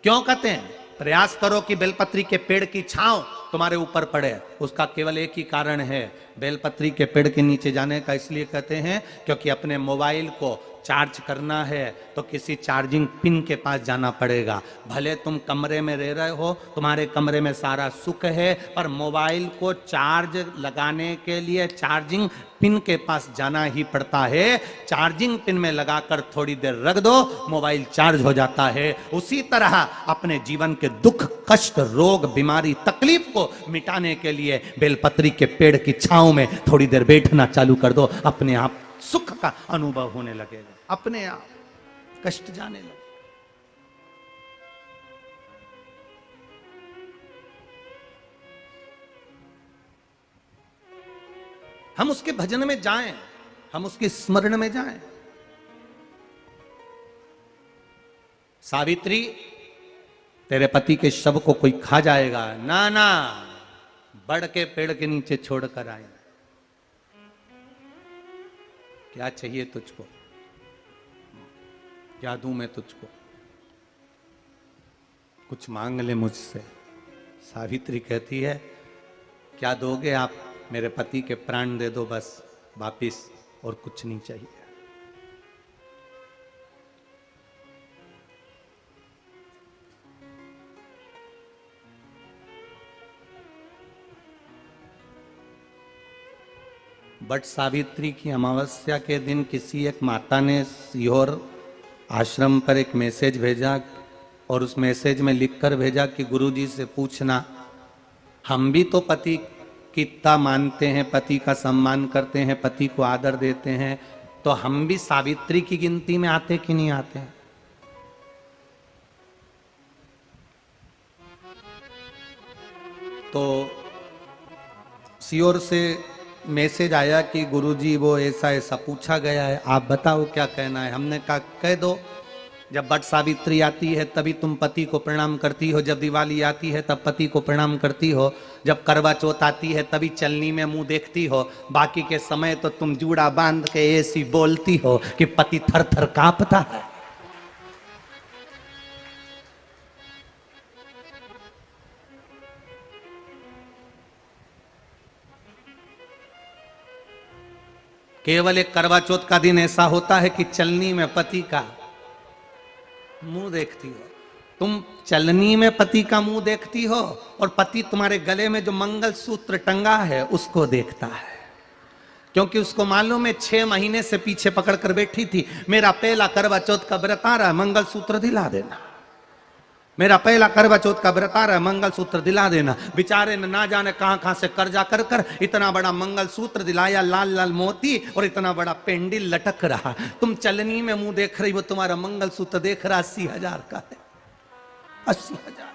Speaker 1: क्यों कहते हैं? प्रयास करो कि बेलपत्री के पेड़ की छांव तुम्हारे ऊपर पड़े। उसका केवल एक ही कारण है, बेलपत्री के पेड़ के नीचे जाने का इसलिए कहते हैं क्योंकि अपने मोबाइल को चार्ज करना है तो किसी चार्जिंग पिन के पास जाना पड़ेगा। भले तुम कमरे में रह रहे हो, तुम्हारे कमरे में सारा सुख है, पर मोबाइल को चार्ज लगाने के लिए चार्जिंग पिन के पास जाना ही पड़ता है। चार्जिंग पिन में लगाकर थोड़ी देर रख दो, मोबाइल चार्ज हो जाता है। उसी तरह अपने जीवन के दुख, कष्ट, रोग, बीमारी, तकलीफ को मिटाने के लिए बेलपत्री के पेड़ की छांव में थोड़ी देर बैठना चालू कर दो, अपने आप सुख का अनुभव होने लगेगा, अपने आप कष्ट जाने लगे। हम उसके भजन में जाएं, हम उसके स्मरण में जाएं। सावित्री, तेरे पति के शव को कोई खा जाएगा ना, ना, बड़ के पेड़ के नीचे छोड़कर आए। क्या चाहिए तुझको? क्या दूं मैं तुझको? कुछ मांग ले मुझसे। सावित्री कहती है, क्या दोगे आप? मेरे पति के प्राण दे दो बस वापिस, और कुछ नहीं चाहिए। बट सावित्री की अमावस्या के दिन किसी एक माता ने सीहोर आश्रम पर एक मैसेज भेजा और उस मैसेज में लिखकर भेजा कि गुरुजी से पूछना, हम भी तो पति की इतना मानते हैं, पति का सम्मान करते हैं, पति को आदर देते हैं, तो हम भी सावित्री की गिनती में आते कि नहीं आते हैं? तो सीहोर से मैसेज आया कि गुरुजी वो ऐसा ऐसा पूछा गया है, आप बताओ क्या कहना है। हमने कहा कह दो, जब बट सावित्री आती है तभी तुम पति को प्रणाम करती हो, जब दिवाली आती है तब पति को प्रणाम करती हो, जब करवा चौथ आती है तभी चलनी में मुंह देखती हो, बाकी के समय तो तुम जूड़ा बांध के ऐसी बोलती हो कि पति थर थर कांपता है। केवल एक करवा चौथ का दिन ऐसा होता है कि चलनी में पति का मुंह देखती हो, तुम चलनी में पति का मुंह देखती हो और पति तुम्हारे गले में जो मंगल सूत्र टंगा है उसको देखता है, क्योंकि उसको मालूम है 6 महीने से पीछे पकड़ कर बैठी थी, मेरा पहला करवा चौथ का व्रत आ रहा है, मंगल सूत्र दिला देना। मेरा पहला करवा चौथ का व्रत आ रहा है, मंगलसूत्र दिला देना। बेचारे ने ना जाने कहां कहां से कर्जा कर कर इतना बड़ा मंगलसूत्र दिलाया, लाल लाल मोती और इतना बड़ा पेंडिल लटक रहा। तुम चलनी में मुंह देख रही हो, तुम्हारा मंगलसूत्र देख रहा 80,000 का है, 80,000।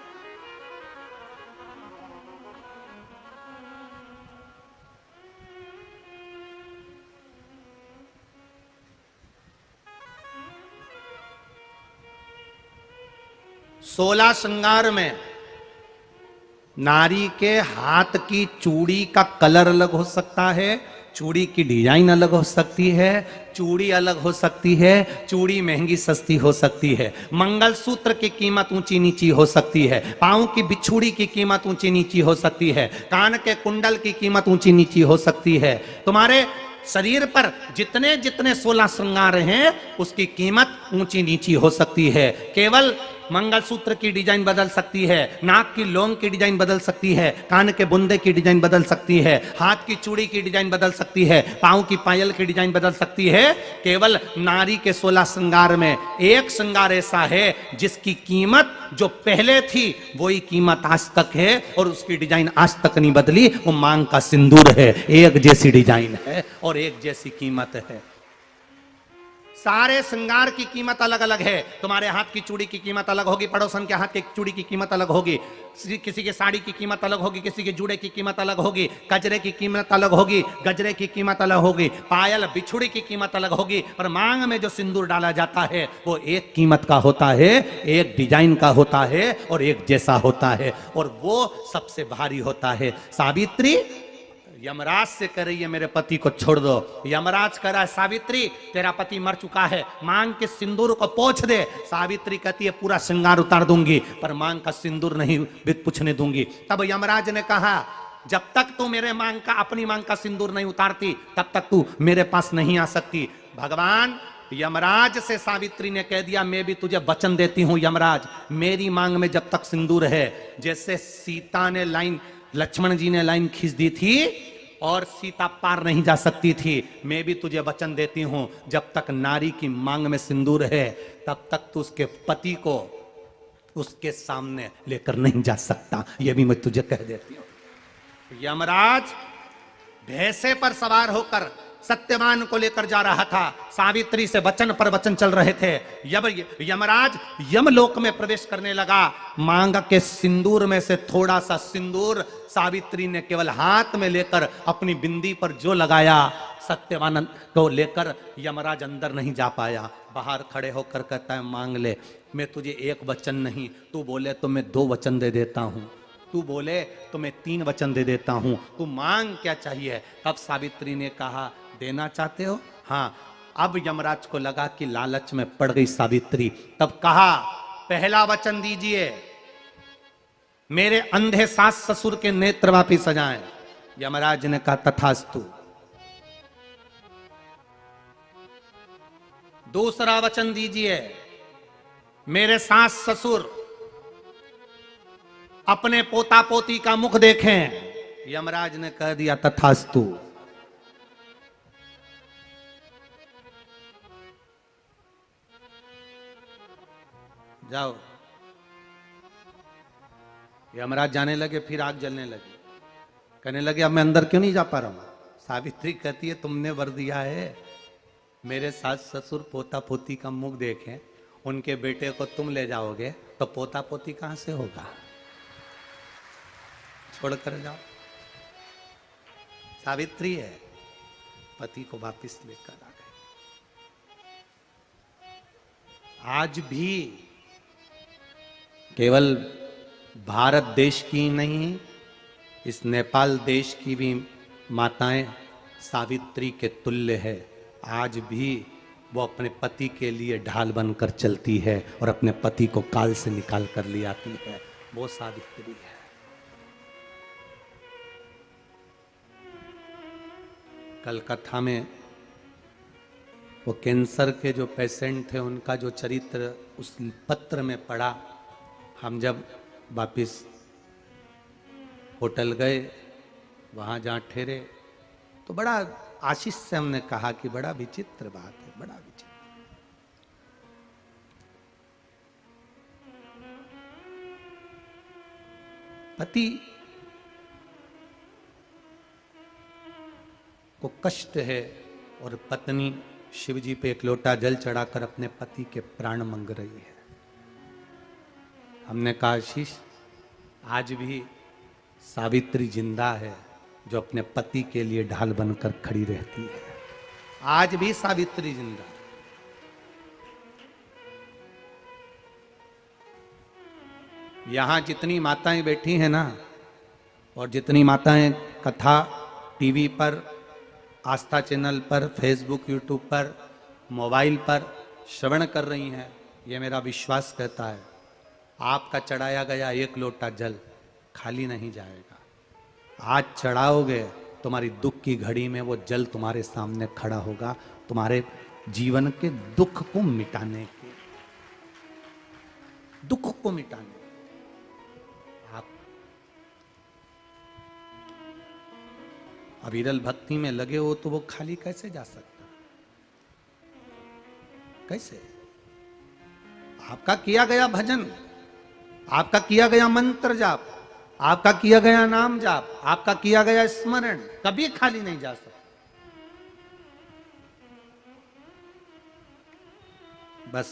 Speaker 1: सोलह श्रृंगार में नारी के हाथ की चूड़ी का कलर अलग हो सकता है, चूड़ी की डिजाइन अलग हो सकती है, चूड़ी अलग हो सकती है, चूड़ी महंगी सस्ती हो सकती है, मंगलसूत्र की कीमत ऊंची नीची हो सकती है, पांव की बिछुड़ी की कीमत ऊंची नीची हो सकती है, कान के कुंडल की कीमत ऊंची नीची हो सकती है। तुम्हारे शरीर पर जितने जितने 16 श्रृंगार हैं उसकी कीमत ऊंची नीची हो सकती है। केवल मंगलसूत्र की डिजाइन बदल सकती है, नाक की लौंग की डिजाइन बदल सकती है, कान के बुंदे की डिजाइन बदल सकती है, हाथ की चूड़ी की डिजाइन बदल सकती है, पांव की पायल की डिजाइन बदल सकती है। केवल नारी के 16 श्रृंगार में एक श्रृंगार ऐसा है जिसकी कीमत जो पहले थी वही कीमत आज तक है और उसकी डिजाइन आज तक नहीं बदली। वो मांग का सिंदूर है, एक जैसी डिजाइन है और एक जैसी कीमत है। सारे श्रृंगार की कीमत अलग अलग है। तुम्हारे हाथ की चूड़ी की कीमत अलग होगी, पड़ोसन के हाथ की चूड़ी की कीमत अलग होगी, किसी की साड़ी की कीमत अलग होगी, किसी के जूड़े की कीमत अलग होगी, गजरे की कीमत अलग होगी, गजरे की कीमत अलग होगी, पायल बिछुड़ी की कीमत अलग होगी। पर मांग में जो सिंदूर डाला जाता है वो एक कीमत का होता है, एक डिजाइन का होता है और एक जैसा होता है और वो सबसे भारी होता है। सावित्री यमराज से कह रही है मेरे पति को छोड़ दो। यमराज कह रहा है सावित्री तेरा पति मर चुका है, मांग के सिंदूर को पोंछ दे। सावित्री कहती है पूरा श्रृंगार उतार दूंगी पर मांग का सिंदूर नहीं पूछने दूंगी। तब यमराज ने कहा जब तक तू मेरे मांग का अपनी मांग का सिंदूर नहीं उतारती तब तक तू मेरे पास नहीं आ सकती। भगवान यमराज से सावित्री ने कह दिया मैं भी तुझे वचन देती हूं यमराज, मेरी मांग में जब तक सिंदूर है, जैसे सीता ने लाइन लक्ष्मण जी ने लाइन खींच दी थी और सीता पार नहीं जा सकती थी, मैं भी तुझे वचन देती हूं जब तक नारी की मांग में सिंदूर है तब तक तू उसके पति को उसके सामने लेकर नहीं जा सकता। यह भी मैं तुझे कह देती हूं। यमराज भैंसे पर सवार होकर सत्यवान को लेकर जा रहा था, सावित्री से वचन पर वचन चल रहे थे। यमराज यमलोक में प्रवेश करने लगा। मांग के सिंदूर में से थोड़ा सा सिंदूर सावित्री ने केवल हाथ में लेकर अपनी बिंदी पर जो लगाया, सत्यवान को लेकर यमराज अंदर नहीं जा पाया। बाहर खड़े होकर कहता है मांग ले, मैं तुझे एक वचन नहीं, तू बोले तो मैं 2 वचन दे देता हूं, तू बोले तो मैं 3 वचन दे देता हूं, तू मांग क्या चाहिए। तब सावित्री ने कहा देना चाहते हो? हाँ। अब यमराज को लगा कि लालच में पड़ गई सावित्री। तब कहा पहला वचन दीजिए, मेरे अंधे सास ससुर के नेत्र वापिस आ जाएं। यमराज ने कहा तथास्तु। दूसरा वचन दीजिए, मेरे सास ससुर अपने पोता पोती का मुख देखें। यमराज ने कह दिया तथास्तु। जाओ। यमराज जाने लगे, फिर आग जलने लगी। कहने लगे अब मैं अंदर क्यों नहीं जा पा रहा हूं। सावित्री कहती है तुमने वर दिया है, मेरे सास ससुर पोता पोती का मुख देखें, उनके बेटे को तुम ले जाओगे तो पोता पोती कहां से होगा, छोड़ कर जाओ। सावित्री है, पति को वापिस लेकर आ गए। आज भी केवल भारत देश की नहीं, इस नेपाल देश की भी माताएं सावित्री के तुल्य है। आज भी वो अपने पति के लिए ढाल बनकर चलती है और अपने पति को काल से निकाल कर ले आती है। वो सावित्री है। कलकत्ता में वो कैंसर के जो पेशेंट थे उनका जो चरित्र उस पत्र में पढ़ा। हम जब वापिस होटल गए, वहाँ जहाँ ठहरे तो बड़ा आशीष से हमने कहा कि बड़ा विचित्र बात है, बड़ा विचित्र। पति को कष्ट है और पत्नी शिव जी पे एक लोटा जल चढ़ाकर अपने पति के प्राण मांग रही है। हमने कहा आशीष, आज भी सावित्री जिंदा है जो अपने पति के लिए ढाल बनकर खड़ी रहती है। आज भी सावित्री जिंदा। यहां जितनी माताएं बैठी हैं ना, और जितनी माताएं कथा टीवी पर, आस्था चैनल पर, फेसबुक, यूट्यूब पर, मोबाइल पर श्रवण कर रही हैं, ये मेरा विश्वास कहता है आपका चढ़ाया गया एक लोटा जल खाली नहीं जाएगा। आज चढ़ाओगे, तुम्हारी दुख की घड़ी में वो जल तुम्हारे सामने खड़ा होगा, तुम्हारे जीवन के दुख को मिटाने के, दुख को मिटाने के। आप अविरल भक्ति में लगे हो तो वो खाली कैसे जा सकता? कैसे? आपका किया गया भजन, आपका किया गया मंत्र जाप, आपका किया गया नाम जाप, आपका किया गया स्मरण कभी खाली नहीं जा सकता। बस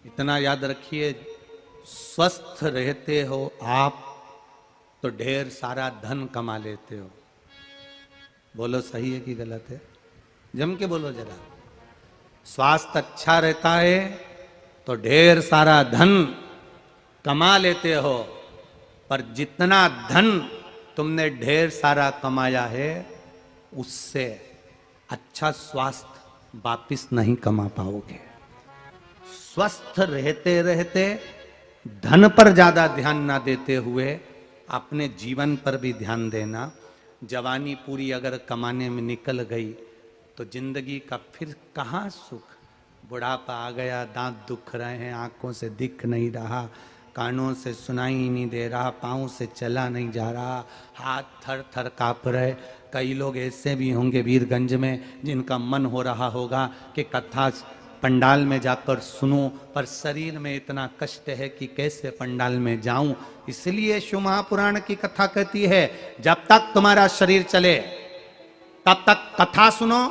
Speaker 1: इतना याद रखिए, स्वस्थ रहते हो आप तो ढेर सारा धन कमा लेते हो। बोलो सही है कि गलत है? जम के बोलो जरा। स्वास्थ्य अच्छा रहता है तो ढेर सारा धन कमा लेते हो, पर जितना धन तुमने ढेर सारा कमाया है उससे अच्छा स्वास्थ्य वापिस नहीं कमा पाओगे। स्वस्थ रहते रहते धन पर ज्यादा ध्यान ना देते हुए अपने जीवन पर भी ध्यान देना। जवानी पूरी अगर कमाने में निकल गई तो जिंदगी का फिर कहाँ सुख। बुढ़ापा आ गया, दांत दुख रहे हैं, आंखों से दिख नहीं रहा, कानों से सुनाई नहीं दे रहा, पाँव से चला नहीं जा रहा, हाथ थर थर काँप रहे। कई लोग ऐसे भी होंगे वीरगंज में जिनका मन हो रहा होगा कि कथा पंडाल में जाकर सुनूं, पर शरीर में इतना कष्ट है कि कैसे पंडाल में जाऊं। इसलिए शिव महापुराण की कथा कहती है जब तक तुम्हारा शरीर चले तब तक कथा सुनो,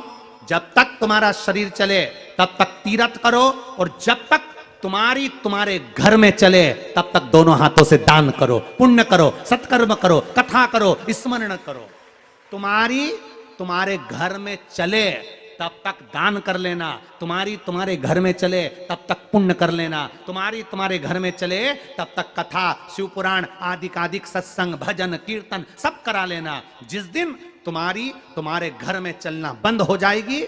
Speaker 1: जब तक तुम्हारा शरीर चले तब तक तीर्थ करो, और जब तक तुम्हारे घर में चले तब तक दोनों हाथों से दान करो, पुण्य करो, सत्कर्म करो, कथा करो, स्मरण करो। तुम्हारे घर में चले तब तक दान कर लेना, तुम्हारे घर में चले तब तक पुण्य कर लेना, तुम्हारे घर में चले तब तक कथा, शिव पुराण आदि सत्संग, भजन, कीर्तन सब करा लेना। जिस दिन तुम्हारे घर में चलना बंद हो जाएगी,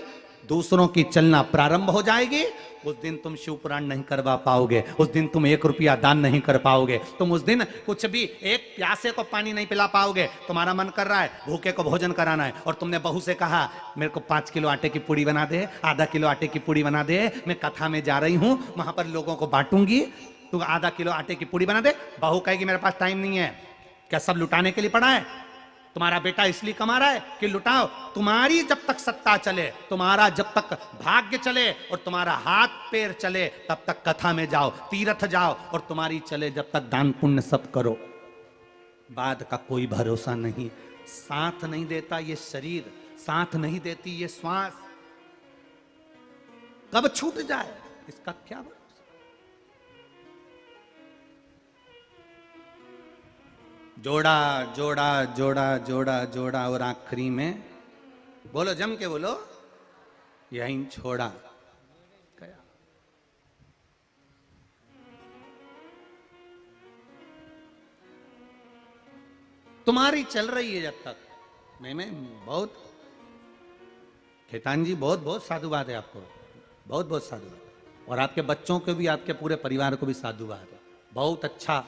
Speaker 1: दूसरों की चलना प्रारंभ हो जाएगी, उस दिन तुम शिव पुराण नहीं करवा पाओगे, उस दिन तुम 1 रुपया दान नहीं कर पाओगे, तुम उस दिन कुछ भी एक प्यासे को पानी नहीं पिला पाओगे। तुम्हारा मन कर रहा है भूखे को भोजन कराना है, और तुमने बहू से कहा मेरे को 5 किलो आटे की पूड़ी बना दे, आधा किलो आटे की पूड़ी बना दे, मैं कथा में जा रही हूं, वहां पर लोगों को बांटूंगी, तू आधा किलो आटे की पूड़ी बना दे। बहू कहेगी मेरे पास टाइम नहीं है। क्या सब लुटाने के लिए पड़ा है? तुम्हारा बेटा इसलिए कमा रहा है कि लुटाओ। तुम्हारी जब तक सत्ता चले, तुम्हारा जब तक भाग्य चले और तुम्हारा हाथ पैर चले तब तक कथा में जाओ, तीर्थ जाओ, और तुम्हारी चले जब तक दान पुण्य सब करो। बाद का कोई भरोसा नहीं। साथ नहीं देता ये शरीर, साथ नहीं देती ये श्वास, कब छूट जाए इसका क्या भरोसा। जोड़ा जोड़ा जोड़ा जोड़ा जोड़ा और आखिरी में बोलो, जम के बोलो, यहीं छोड़ा गया। तुम्हारी चल रही है जब तक। मैं बहुत खेतान जी, बहुत बहुत साधुवाद है आपको, बहुत बहुत साधुवाद, और आपके बच्चों को भी, आपके पूरे परिवार को भी साधुवाद है। बहुत अच्छा,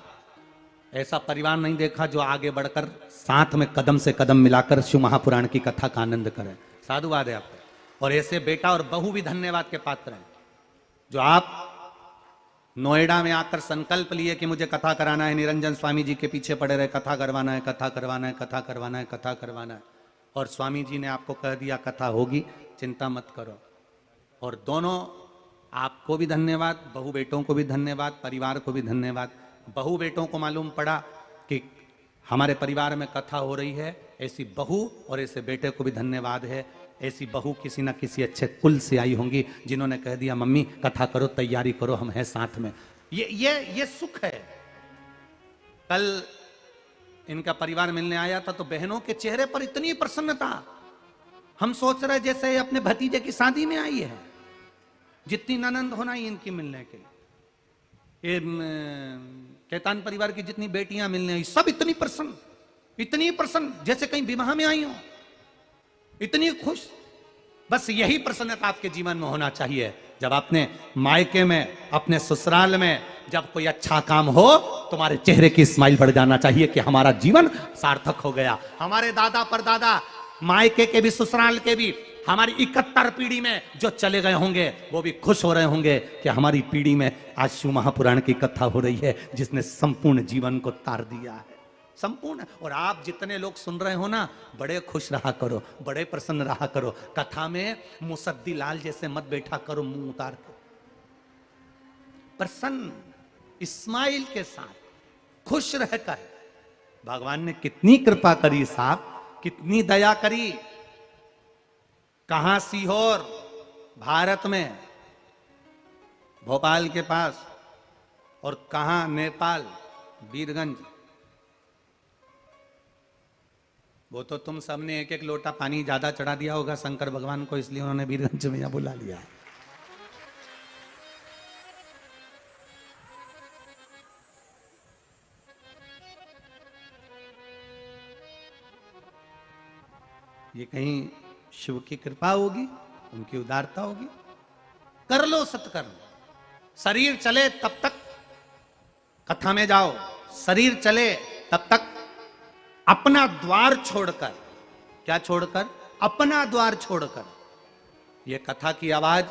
Speaker 1: ऐसा परिवार नहीं देखा जो आगे बढ़कर साथ में कदम से कदम मिलाकर शिव महापुराण की कथा का आनंद करे। साधुवाद है आपको। और ऐसे बेटा और बहू भी धन्यवाद के पात्र हैं, जो आप नोएडा में आकर संकल्प लिए कि मुझे कथा कराना है, निरंजन स्वामी जी के पीछे पड़े रहे, कथा करवाना है, कथा करवाना है, कथा करवाना है, कथा करवाना है, और स्वामी जी ने आपको कह दिया कथा होगी, चिंता मत करो। और दोनों आपको भी धन्यवाद, बहू बेटों को भी धन्यवाद, परिवार को भी धन्यवाद। बहू बेटों को मालूम पड़ा कि हमारे परिवार में कथा हो रही है, ऐसी बहू और ऐसे बेटे को भी धन्यवाद है। ऐसी बहू किसी ना किसी अच्छे कुल से आई होंगी जिन्होंने कह दिया मम्मी कथा करो, तैयारी करो, हम हैं साथ में। ये सुख है। कल इनका परिवार मिलने आया था तो बहनों के चेहरे पर इतनी प्रसन्नता, हम सोच रहे जैसे अपने भतीजे की शादी में आई है। जितनी ननंद होना ही इनकी मिलने के लिए, ये कैतान परिवार की जितनी बेटियां मिलने आई, सब इतनी प्रसन्न जैसे कहीं विवाह में आई हो, इतनी खुश। बस यही प्रसन्नता आपके जीवन में होना चाहिए। जब अपने मायके में, अपने ससुराल में जब कोई अच्छा काम हो, तुम्हारे चेहरे की स्माइल बढ़ जाना चाहिए कि हमारा जीवन सार्थक हो गया। हमारे दादा परदादा, मायके के भी ससुराल के भी, हमारी 71 पीढ़ी में जो चले गए होंगे वो भी खुश हो रहे होंगे कि हमारी पीढ़ी में आज शिव महापुराण की कथा हो रही है जिसने संपूर्ण जीवन को तार दिया है, संपूर्ण। और आप जितने लोग सुन रहे हो ना, बड़े खुश रहा करो, बड़े प्रसन्न रहा करो। कथा में मुसद्दी लाल जैसे मत बैठा करो मुंह उतार के, प्रसन्न स्माइल के साथ खुश रहकर। भगवान ने कितनी कृपा करी साहब, कितनी दया करी। कहां सीहोर भारत में भोपाल के पास, और कहां नेपाल वीरगंज। वो तो तुम सबने एक एक लोटा पानी ज्यादा चढ़ा दिया होगा शंकर भगवान को, इसलिए उन्होंने वीरगंज में यहां बुला लिया। ये कहीं शिव की कृपा होगी, उनकी उदारता होगी। कर लो सत्कर्म, शरीर चले तब तक कथा में जाओ, शरीर चले तब तक अपना द्वार छोड़कर, क्या छोड़कर? अपना द्वार छोड़कर। ये कथा की आवाज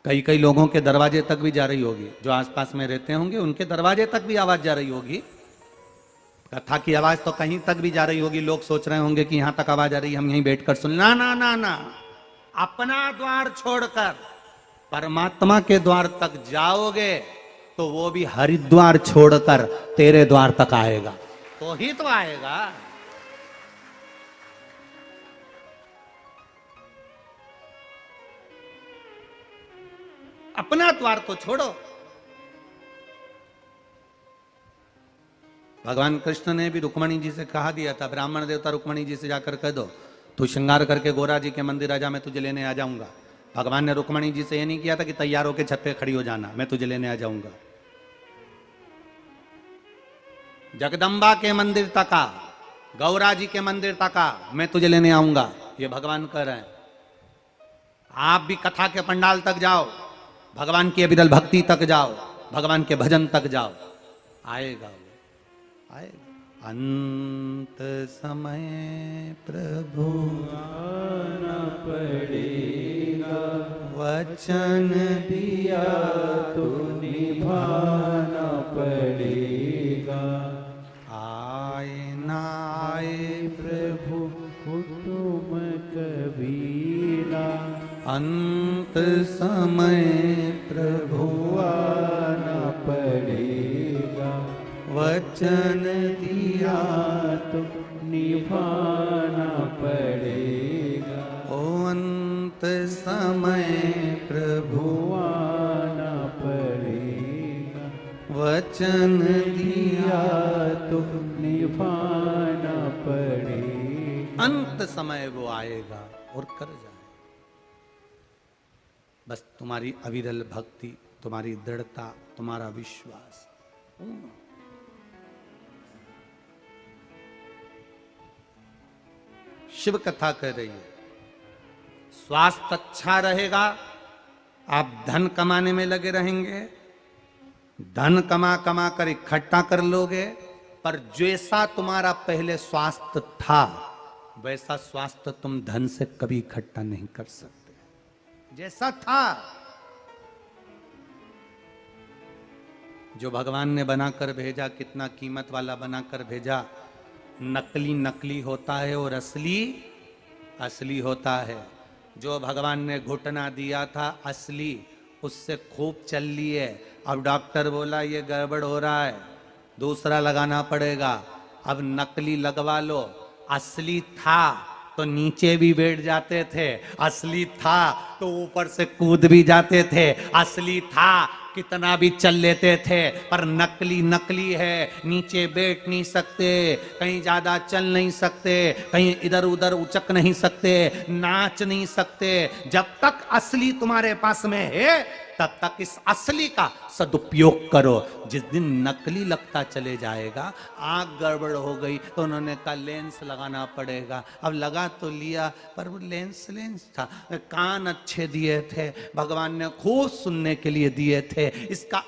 Speaker 1: कई कई लोगों के दरवाजे तक भी जा रही होगी, जो आसपास में रहते होंगे उनके दरवाजे तक भी आवाज जा रही होगी। कथा की आवाज तो कहीं तक भी जा रही होगी। लोग सोच रहे होंगे कि यहां तक आवाज आ रही है, हम यहीं बैठकर सुन। ना ना ना ना, अपना द्वार छोड़कर परमात्मा के द्वार तक जाओगे तो वो भी हरिद्वार छोड़कर तेरे द्वार तक आएगा, तो ही तो आएगा। अपना द्वार को छोड़ो। भगवान कृष्ण ने भी रुक्मणी जी से कहा दिया था, ब्राह्मण देवता रुक्मणी जी से जाकर कह दो तू श्रृंगार करके गोरा जी के मंदिर आजा, मैं तुझे लेने आ जाऊंगा। भगवान ने रुक्मणी जी से ये नहीं किया था कि तैयार होकर छत पे खड़ी हो जाना, मैं तुझे लेने आ जाऊंगा। जगदम्बा के मंदिर तक आ, गौरा जी के मंदिर तक आ, मैं तुझे लेने आऊंगा, ये भगवान कह रहे हैं। आप भी कथा के पंडाल तक जाओ, भगवान की अविरल भक्ति तक जाओ, भगवान के भजन तक जाओ, आएगा आएगा। अंत समय प्रभु आना पड़ेगा, वचन दिया तो निभाना पड़ेगा। आए ना आए प्रभु हुकुम कबीरा, अंत समय प्रभु आना पड़ेगा, वचन दिया तो निभाना पड़ेगा। ओ अंत समय प्रभु आना पड़ेगा, वचन दिया तो निभाना पड़ेगा। अंत समय वो आएगा और कर जाए। बस तुम्हारी अविरल भक्ति, तुम्हारी दृढ़ता, तुम्हारा विश्वास। शिव कथा कह रही है, स्वास्थ्य अच्छा रहेगा, आप धन कमाने में लगे रहेंगे, धन कमा कमा कर इकट्ठा कर लोगे, पर जैसा तुम्हारा पहले स्वास्थ्य था वैसा स्वास्थ्य तुम धन से कभी इकट्ठा नहीं कर सकते। जैसा था, जो भगवान ने बनाकर भेजा, कितना कीमत वाला बनाकर भेजा। नकली नकली होता है और असली असली होता है। जो भगवान ने घुटना दिया था असली, उससे खूब चल लिए। अब डॉक्टर बोला ये गड़बड़ हो रहा है, दूसरा लगाना पड़ेगा। अब नकली लगवा लो। असली था तो नीचे भी बैठ जाते थे, असली था तो ऊपर से कूद भी जाते थे, असली था कितना भी चल लेते थे। पर नकली नकली है, नीचे बैठ नहीं सकते, कहीं ज्यादा चल नहीं सकते, कहीं इधर उधर उचक नहीं सकते, नाच नहीं सकते। जब तक असली तुम्हारे पास में है तब तक इस असली का सदुपयोग करो। जिस दिन नकली लगता चले जाएगा, आंख गड़बड़ हो गई तो उन्होंने कहा लेंस लगाना पड़ेगा। अब लगा तो लिया पर वो लेंस था। कान अच्छे दिए थे, भगवान ने खूब सुनने के लिए दिए थे, इसका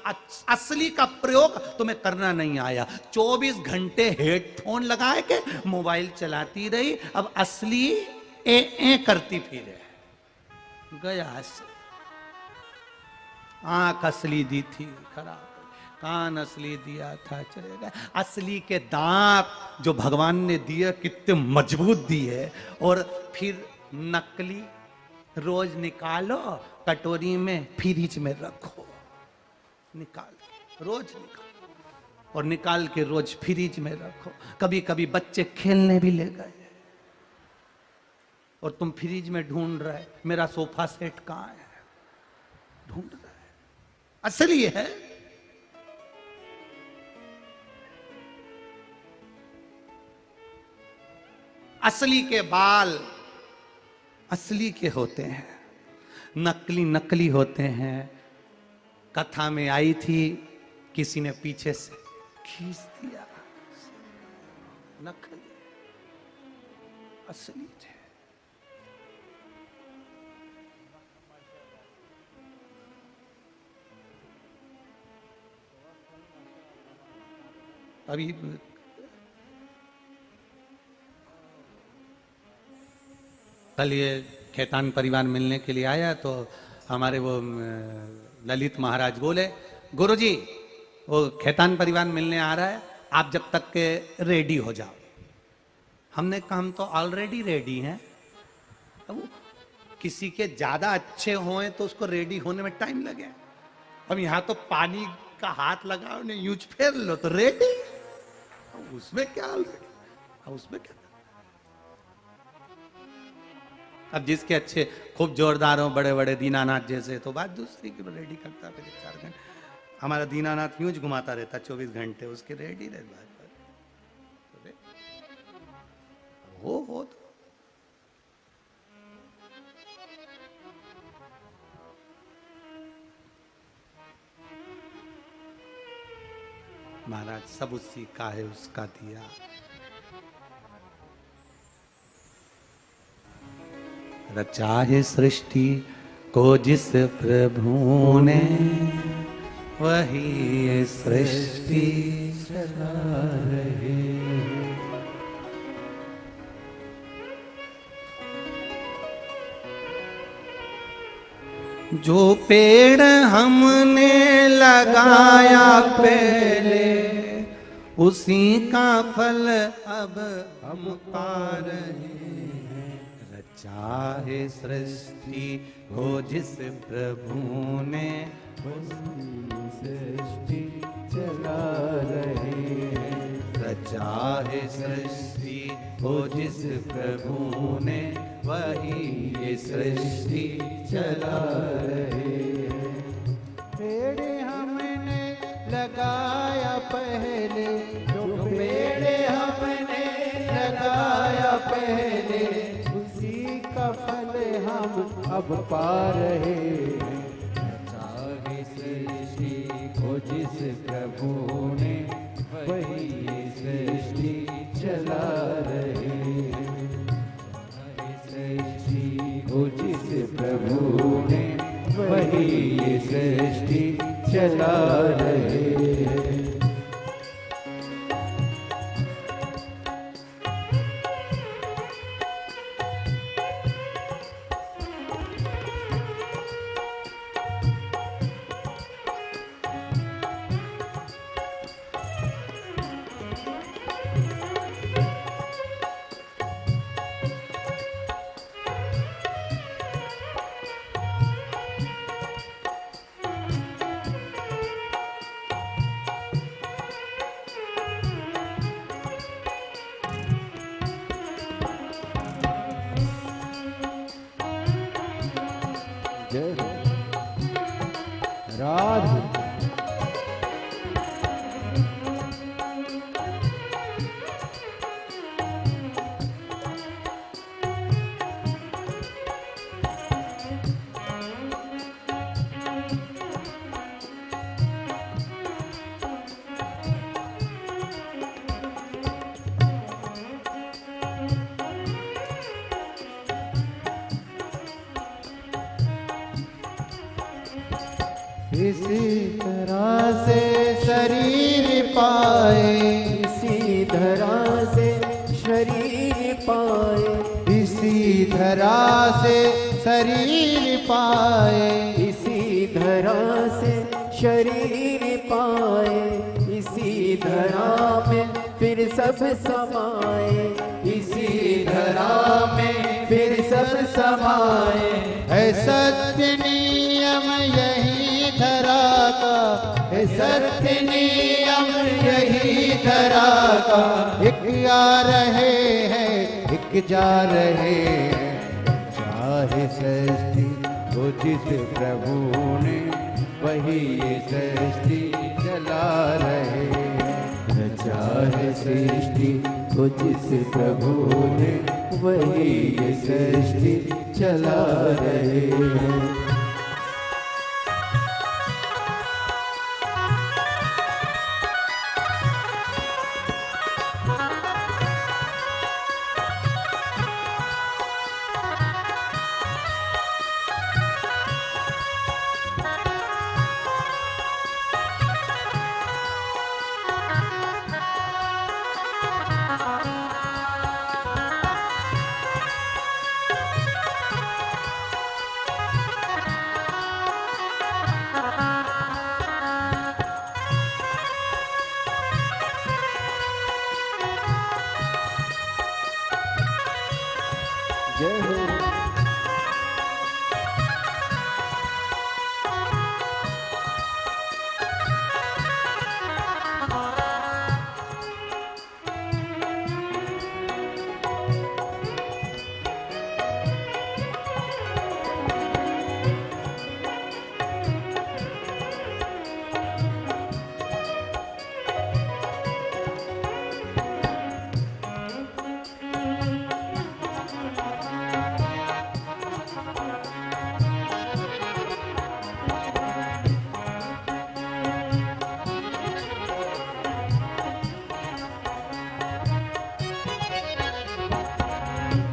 Speaker 1: असली का प्रयोग तुम्हें करना नहीं आया। 24 घंटे हेडफोन लगाए के मोबाइल चलाती रही, अब असली ए करती फिरे। गया आंख असली दी थी खराब, कान असली दिया था चले गए। असली के दांत जो भगवान ने दिए कितने मजबूत दिए, और फिर नकली रोज निकालो कटोरी में, फ्रिज में रखो, निकाल रोज निकालो और निकाल के रोज फ्रिज में रखो। कभी कभी बच्चे खेलने भी ले गए और तुम फ्रिज में ढूंढ रहे मेरा सोफा सेट कहां है, ढूंढ रहे। असली है। असली के बाल असली के होते हैं, नकली नकली होते हैं। कथा में आई थी, किसी ने पीछे से खींच दिया, नकली असली थे। अभी कल ये खेतान परिवार मिलने के लिए आया तो हमारे वो ललित महाराज बोले, गुरुजी वो खेतान परिवार मिलने आ रहा है, आप जब तक के रेडी हो जाओ। हमने कहा हम तो ऑलरेडी रेडी हैं। अब किसी के ज्यादा अच्छे हों तो उसको रेडी होने में टाइम लगे। अब यहाँ तो पानी का हाथ लगाओ, ने यूज फेर लो तो रेडी। उसमें क्या ऑलरेडी, उसमें क्या। अब जिसके अच्छे खूब जोरदार हो, बड़े बड़े दीनानाथ जैसे, तो बात दूसरी की रेडी करता फिर 4 घंटे। हमारा दीनानाथ यूं घुमाता रहता 24 घंटे, उसके रेडी रहता हो तो। महाराज सब उसी का है, उसका दिया। रचा है सृष्टि को जिस प्रभु ने, वही ये सृष्टि चला रहे। जो पेड़ हमने लगाया पहले, उसी का फल अब हम पा रहे हैं। रचा है सृष्टि को जिस प्रभु ने, सृष्टि चला रहे हैं। रचा है सृष्टि को जिस प्रभु ने, वही ये सृष्टि चला रहे हैं।
Speaker 2: पेड़ हमने लगाया पहले, जो पेड़ हमने लगाया पहले, उसी का फल हम अब पा रहे हैं। रचा सृष्टि को जिस प्रभु ने, वही ये सृष्टि चला रहे हैं। वो जिस प्रभु ने, वही ये सृष्टि चला रहे हैं। इसी तरह से शरीर पाए,
Speaker 3: इसी धरा से शरीर पाए,
Speaker 2: इसी धरा से शरीर पाए,
Speaker 3: इसी धरा से शरीर पाए, इसी धरा में फिर सब समाए, इसी धरा में फिर सब समाए।
Speaker 2: है सत्य नियम यही धरा का, है सत्य नियम यही धरा का। एक आ रहे हैं, एक जा रहे हैं, चाहे सृष्टि को जिस प्रभु ने वही ये सृष्टि चला रहे हैं।
Speaker 3: चाहे सृष्टि को जिस प्रभु ने वही ये सृष्टि चला रहे हैं। जय हो।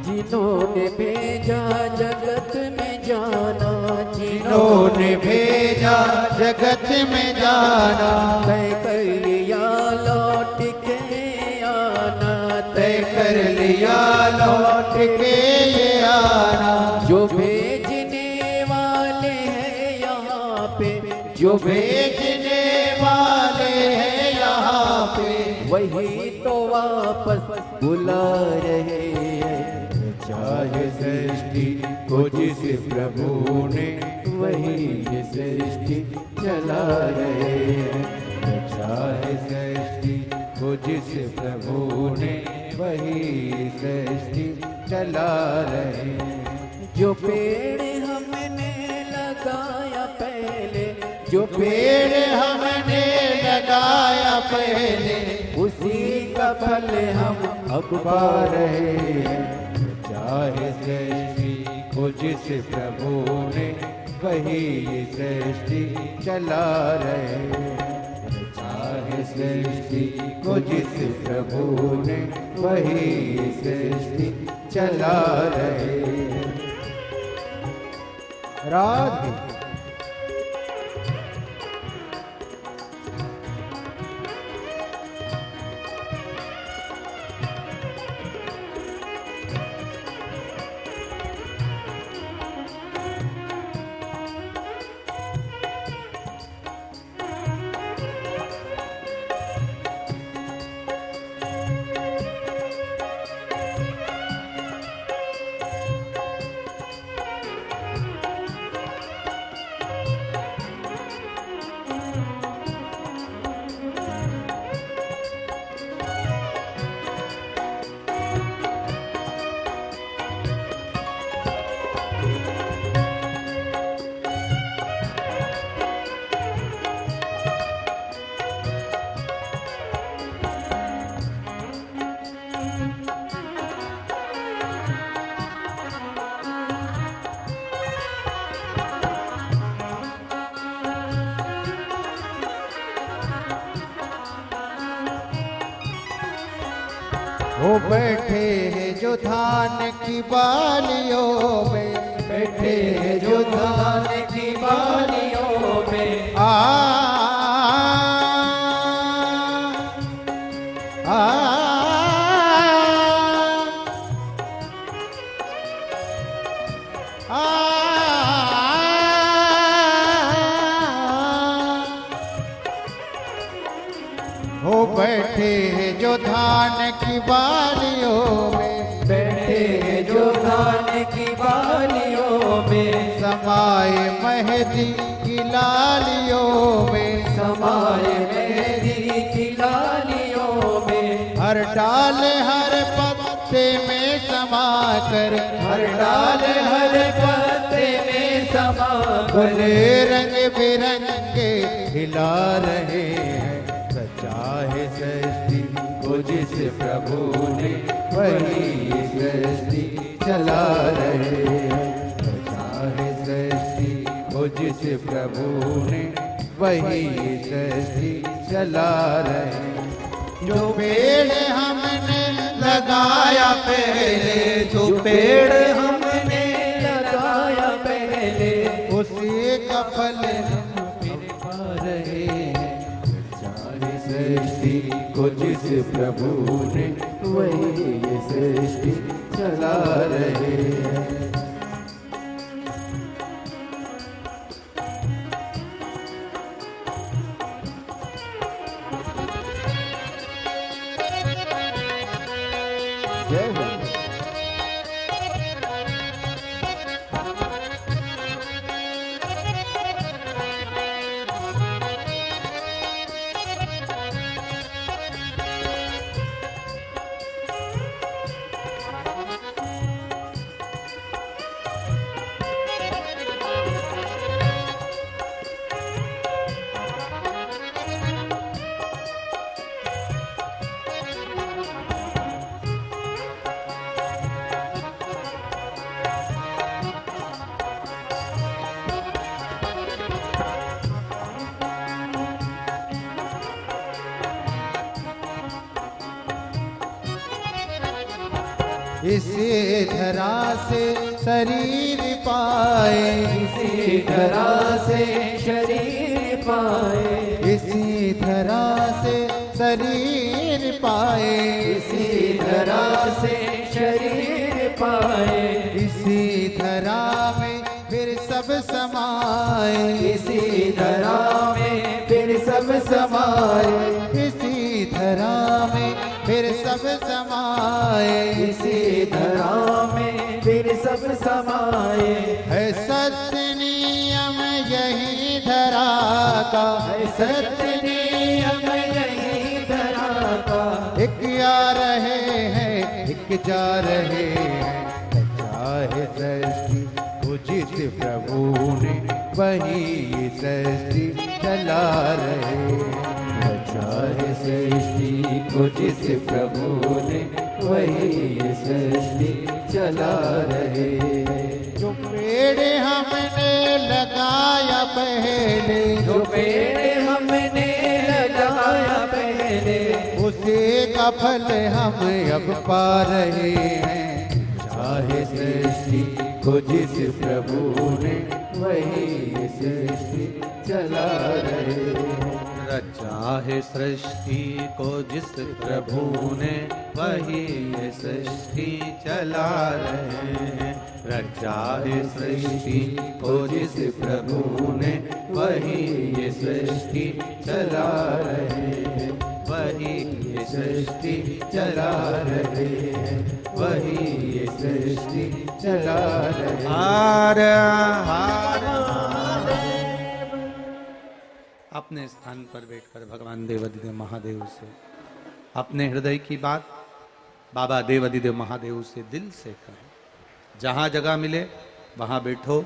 Speaker 3: जिन्होंने भेजा जगत में जाना,
Speaker 2: जिन्होंने भेजा जगत में जाना,
Speaker 3: तय कर लिया लौट के आना,
Speaker 2: तय कर लिया लौट के ये आना।
Speaker 3: जो भेजने वाले हैं यहाँ पे,
Speaker 2: जो भेजने वाले हैं यहाँ पे,
Speaker 3: वही तो वापस बुला रहे हैं।
Speaker 2: चाहे सृष्टि को जिस प्रभु ने
Speaker 3: वही ये सृष्टि
Speaker 2: चला रहे हैं। चाहे सृष्टि को जिस प्रभु ने वही सृष्टि चला रहे हैं।
Speaker 3: जो पेड़ हमने लगाया पहले,
Speaker 2: जो पेड़ हमने लगाया पहले,
Speaker 3: उसी का फल हम
Speaker 2: अब पा रहे हैं। चाहे सृष्टि को जिस प्रभु ने वही सृष्टि चला रहे हैं। चाहे सृष्टि को जिस प्रभु ने वही सृष्टि चला रहे हैं। राधे वो बैठे हैं जो धान की बालियों में,
Speaker 3: बैठे जो धान की बालियों में
Speaker 2: आ हो बैठे जो धान की बालियों में,
Speaker 3: बैठे जो धान की बालियों में
Speaker 2: समाए मेहंदी की लालियों में,
Speaker 3: समाए मेहंदी की लालियों में
Speaker 2: हर डाल हर पत्ते में समा कर,
Speaker 3: हर डाल हर पत्ते में समा
Speaker 2: बोले रंग बिरंगे हिला रहे हैं, सच्चा है सृष्टि को जिस प्रभु ने वही सृष्टि चला रहे हैं, सच्चा है सृष्टि को जिस प्रभु ने वही सृष्टि चला रहे हैं। जो पेड़ हमने लगाया पहले,
Speaker 1: जो पेड़ हमने
Speaker 3: लगाया पहले
Speaker 2: उसी का फल हम पा रहे हैं,
Speaker 3: सारी सृष्टि को जिस प्रभु ने वही ये सृष्टि चला रहे हैं। जय हो।
Speaker 2: इसी धरा से शरीर पाए,
Speaker 3: इसी धरा से शरीर पाए,
Speaker 2: इसी धरा से शरीर पाए,
Speaker 3: इसी धरा से शरीर पाए,
Speaker 2: इसी धरा में फिर सब समाए,
Speaker 3: इसी धरा में फिर सब समाए,
Speaker 2: इसी धरा में फिर सब समाए,
Speaker 3: इसी धरा में फिर सब समाए।
Speaker 2: है सत्य नियम यही धरा का,
Speaker 3: है सत्य नियम यही धरा का,
Speaker 2: एक आ रहे हैं एक जा रहे हैं, चाहे सृष्टि को जिस प्रभु ने वही सृष्टि चला रहे हैं,
Speaker 3: चाहे सृष्टि को जिस प्रभु ने वही सृष्टि चला रहे हैं।
Speaker 2: जो पेड़ हमने लगाया पहले,
Speaker 3: जो पेड़ हमने लगाया पहले
Speaker 2: उसी का फल हम अब पा रहे हैं,
Speaker 3: चाहे सृष्टि को जिस प्रभु ने वही सृष्टि चला रहे हैं।
Speaker 1: रचा है सृष्टि को जिस प्रभु ने वही ये सृष्टि चला रहे हैं, रचा है सृष्टि को जिस प्रभु ने वही ये सृष्टि चला रहे हैं, वही ये सृष्टि चला रहे हैं, वही ये सृष्टि चला रहे हैं। हार हार अपने स्थान पर बैठकर भगवान देवादिदेव महादेव से अपने हृदय की बात बाबा देवादिदेव महादेव से दिल से कहें। जहां जगह मिले वहां बैठो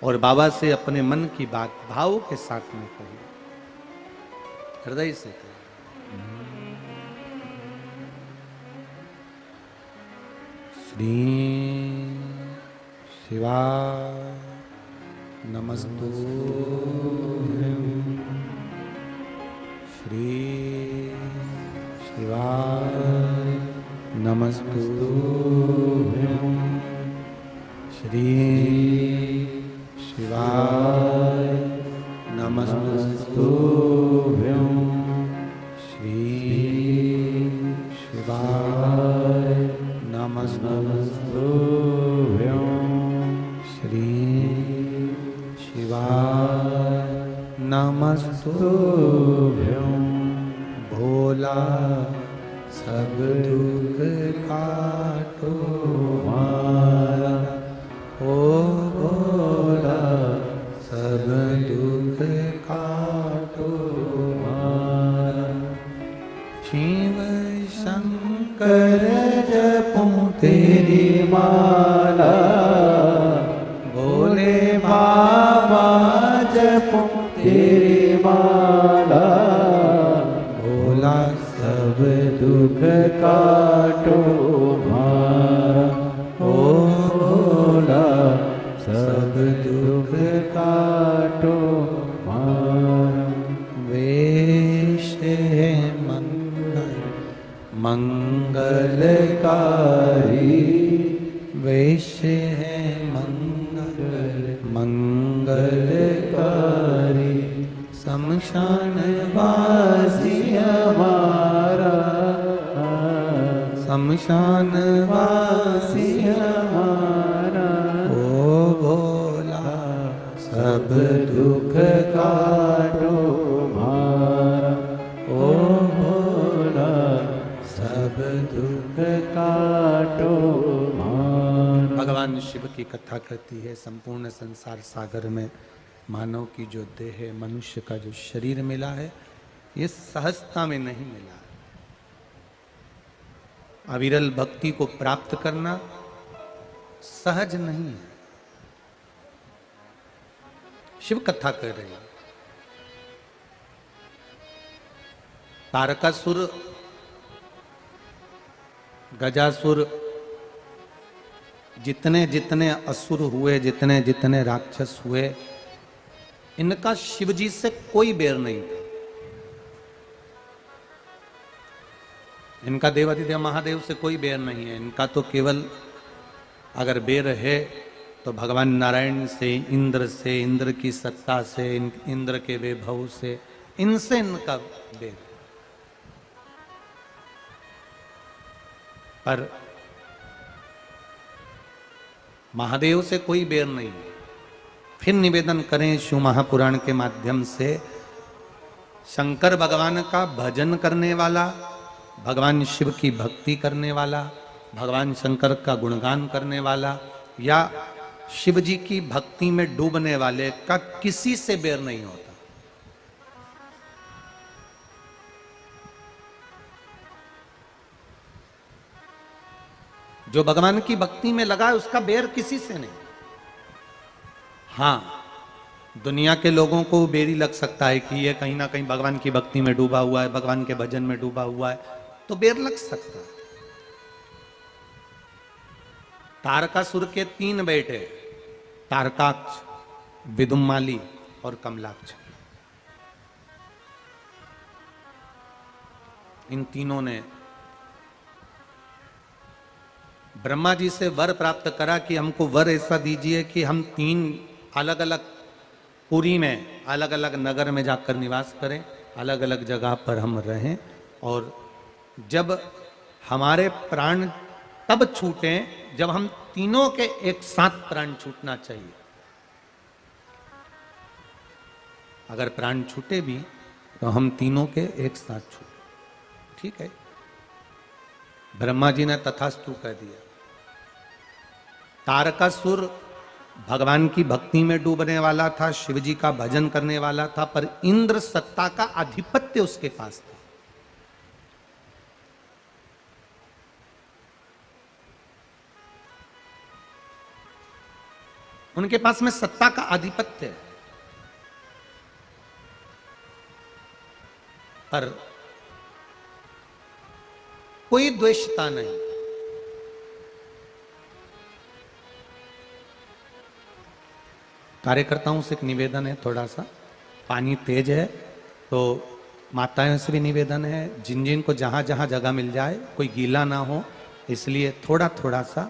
Speaker 1: और बाबा से अपने मन की बात भाव के साथ में कहिए, हृदय से कहिए। श्री शिवाय नमस्तुभ्यं, श्री शिवाय नमस्तुभ्यं, श्री शिवाय नमस्तुभ्यं। श्री शिवाय नमस्तुभ्यं। श्री शिवाय नमस्तुभ्यं। भोला सब दुख काटो मारा, ओ भोला सब दुख काटो मारा। शिव शंकर जपूं तेरी माला, भोले बाबा जपूं तेरी माला। भोला सब दुख काटो मारा, ओ भोला सब दुख काटो मारा। वेश है मंगलकारी, वेश है मंगलकारी। शमशान वासी हमारा, शमशान वासी हमारा। ओ भोला सब दुख काटो मारा, ओ भोला सब दुख काटो मारा। भगवान शिव की कथा कहती है संपूर्ण संसार सागर में मानव की जो देह है, मनुष्य का जो शरीर मिला है, ये सहजता में नहीं मिला है। अविरल भक्ति को प्राप्त करना सहज नहीं है। शिव कथा कह रही है। तारकासुर, गजासुर, जितने जितने असुर हुए, जितने जितने राक्षस हुए, इनका शिवजी से कोई बेर नहीं था। इनका देवाधिदेव महादेव से कोई बेर नहीं है। इनका तो केवल अगर बेर है तो भगवान नारायण से, इंद्र की सत्ता से, इंद्र के वैभव से, इनसे इनका बेर। पर महादेव से कोई बेर नहीं है। फिर निवेदन करें शिव महापुराण के माध्यम से, शंकर भगवान का भजन करने वाला, भगवान शिव की भक्ति करने वाला, भगवान शंकर का गुणगान करने वाला या शिव जी की भक्ति में डूबने वाले का किसी से बेर नहीं होता। जो भगवान की भक्ति में लगा है उसका बेर किसी से नहीं। हाँ, दुनिया के लोगों को बेरी लग सकता है कि ये कहीं ना कहीं भगवान की भक्ति में डूबा हुआ है, भगवान के भजन में डूबा हुआ है, तो बेर लग सकता है। तारकासुर के 3 बेटे, तारकाक्ष, विदुम्माली और कमलाक्ष। इन तीनों ने ब्रह्मा जी से वर प्राप्त करा कि हमको वर ऐसा दीजिए कि हम 3 अलग अलग पुरी में, अलग अलग नगर में जाकर निवास करें, अलग अलग जगह पर हम रहें, और जब हमारे प्राण तब छूटें जब हम तीनों के एक साथ प्राण छूटना चाहिए। अगर प्राण छूटे भी तो हम तीनों के एक साथ छूटे। ठीक है, ब्रह्मा जी ने तथास्तु कह दिया। तारकासुर भगवान की भक्ति में डूबने वाला था, शिव जी का भजन करने वाला था, पर इंद्र सत्ता का आधिपत्य उसके पास था। उनके पास में सत्ता का आधिपत्य है, पर कोई द्वेषता नहीं। कार्यकर्ताओं से एक निवेदन है, थोड़ा सा पानी तेज है तो माताओं से भी निवेदन है, जिन जिन को जहां जहां जगह मिल जाए कोई गीला ना हो, इसलिए थोड़ा थोड़ा सा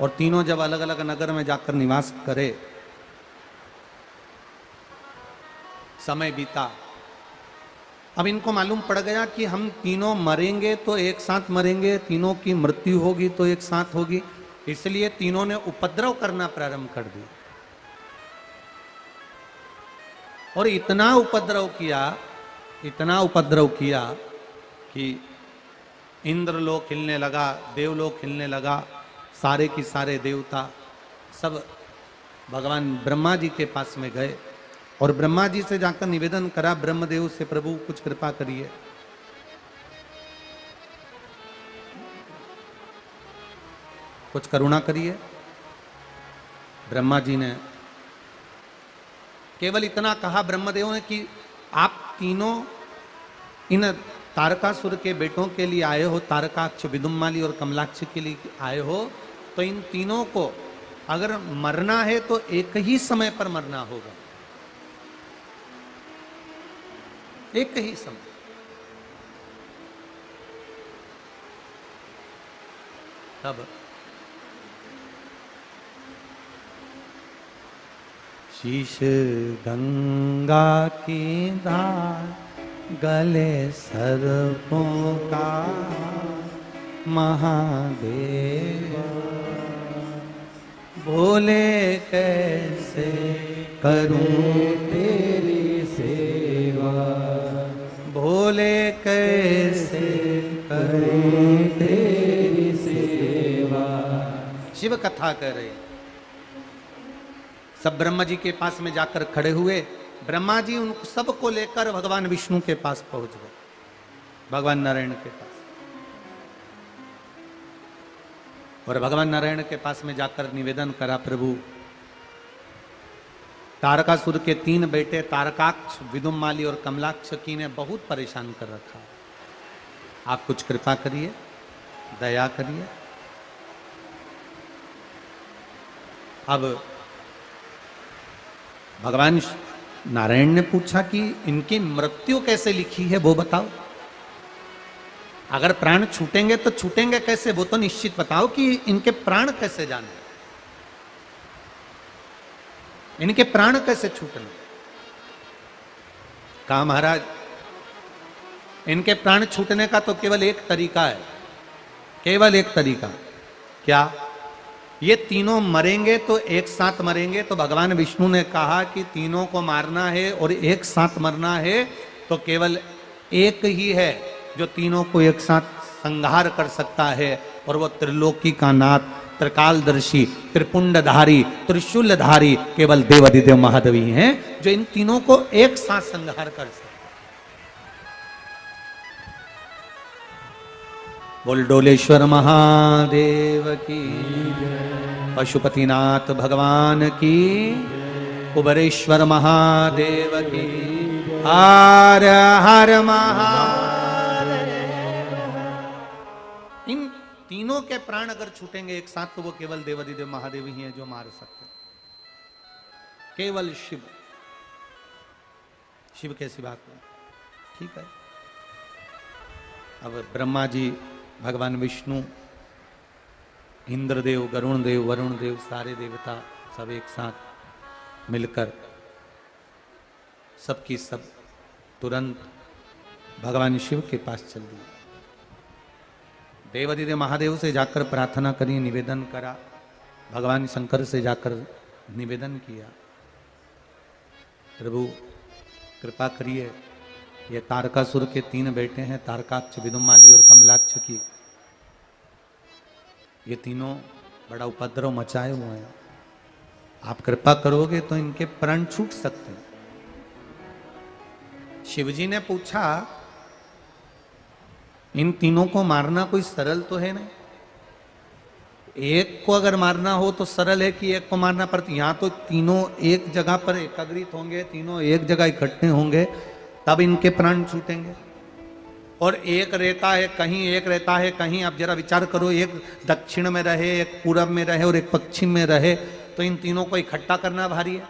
Speaker 1: और तीनों जब अलग अलग नगर में जाकर निवास करे, समय बीता। अब इनको मालूम पड़ गया कि हम तीनों मरेंगे तो एक साथ मरेंगे, तीनों की मृत्यु होगी तो एक साथ होगी, इसलिए तीनों ने उपद्रव करना प्रारंभ कर दिया। और इतना उपद्रव किया कि इंद्रलोक हिलने लगा, देवलोक हिलने लगा, सारे की सारे देवता सब भगवान ब्रह्मा जी के पास में गए और ब्रह्मा जी से जाकर निवेदन करा ब्रह्मदेव से, प्रभु कुछ कृपा करिए। कुछ करुणा करिए। ब्रह्मा जी ने केवल इतना कहा ब्रह्मदेव ने कि आप तीनों इन तारकासुर के बेटों के लिए आए हो, तारकाक्ष, विदुम्माली और कमलाक्ष के लिए आए हो, तो इन तीनों को अगर मरना है तो एक ही समय पर मरना होगा, एक ही समय। तब शीश गंगा की धार, गले सर्पों का महादेव, बोले कैसे करूं तेरी सेवा, बोले कैसे करूं तेरी सेवा। शिव कथा कर रहे, सब ब्रह्मा जी के पास में जाकर खड़े हुए। ब्रह्मा जी उन सबको लेकर भगवान विष्णु के पास पहुंच गए, भगवान नारायण के पास। और भगवान नारायण के पास में जाकर निवेदन करा, प्रभु तारकासुर के 3 बेटे तारकाक्ष, विदुम्माली और कमलाक्ष की ने बहुत परेशान कर रखा, आप कुछ कृपा करिए, दया करिए। अब भगवान नारायण ने पूछा कि इनकी मृत्यु कैसे लिखी है वो बताओ, अगर प्राण छूटेंगे तो छूटेंगे कैसे, वो तो निश्चित बताओ कि इनके प्राण कैसे जाने, इनके प्राण कैसे छूटने। कहा महाराज इनके प्राण छूटने का तो केवल एक तरीका है, केवल एक तरीका। क्या? ये तीनों मरेंगे तो एक साथ मरेंगे। तो भगवान विष्णु ने कहा कि तीनों को मारना है और एक साथ मरना है तो केवल एक ही है जो तीनों को एक साथ संहार कर सकता है, और वो त्रिलोकी का नाथ, त्रिकालदर्शी, त्रिपुंडधारी, त्रिशूलधारी केवल देवाधिदेव महादेव ही हैं जो इन तीनों को एक साथ संहार कर सकते। बोल डोलेश्वर महादेव की, पशुपतिनाथ भगवान की, कुबेरेश्वर महादेव की, हर हर महादेव। इन तीनों के प्राण अगर छूटेंगे एक साथ तो वो केवल देवाधिदेव महादेव ही हैं जो मार सकते, केवल शिव, शिव के सिवा को। ठीक है। अब ब्रह्मा जी, भगवान विष्णु, इंद्रदेव, गरुण देव, वरुण देव, सारे देवता सब एक साथ मिलकर सबकी सब तुरंत भगवान शिव के पास चल दिए। देवाधिदेव महादेव से जाकर प्रार्थना करी, निवेदन करा, भगवान शंकर से जाकर निवेदन किया, प्रभु कृपा करिए, ये तारकासुर के 3 बेटे हैं, तारकाक्ष, विदुम्माली और कमलाक्ष की, ये तीनों बड़ा उपद्रव मचाए हुए हैं, आप कृपा करोगे तो इनके प्राण छूट सकते हैं। शिवजी ने पूछा, इन तीनों को मारना कोई सरल तो है नहीं, एक को अगर मारना हो तो सरल है कि एक को मारना पड़ता, यहां तो तीनों एक जगह पर एकत्रित होंगे, तीनों एक जगह इकट्ठे होंगे तब इनके प्राण छूटेंगे। और एक रहता है कहीं, एक रहता है कहीं। अब जरा विचार करो, एक दक्षिण में रहे, एक पूरब में रहे और एक पश्चिम में रहे, तो इन तीनों को इकट्ठा करना भारी है।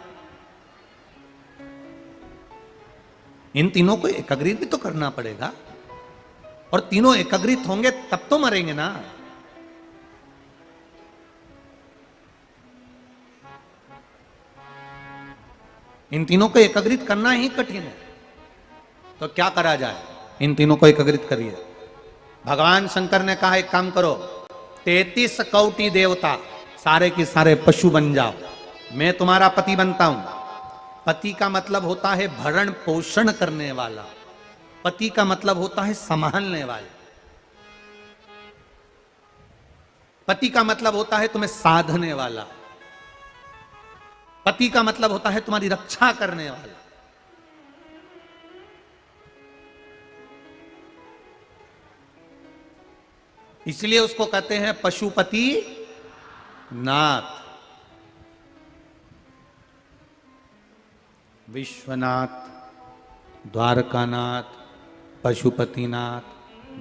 Speaker 1: इन तीनों को एकत्रित भी तो करना पड़ेगा, और तीनों एकत्रित होंगे तब तो मरेंगे ना। इन तीनों को एकत्रित करना ही कठिन है। तो क्या करा जाए? इन तीनों को एकत्रित करिए। भगवान शंकर ने कहा एक काम करो, 33 कौटि देवता सारे के सारे पशु बन जाओ, मैं तुम्हारा पति बनता हूं। पति का मतलब होता है भरण पोषण करने वाला, पति का मतलब होता है संभालने वाला, पति का मतलब होता है तुम्हें साधने वाला, पति का मतलब होता है तुम्हारी रक्षा करने वाला। इसलिए उसको कहते हैं पशुपति नाथ। विश्वनाथ, द्वारकानाथ, पशुपतिनाथ,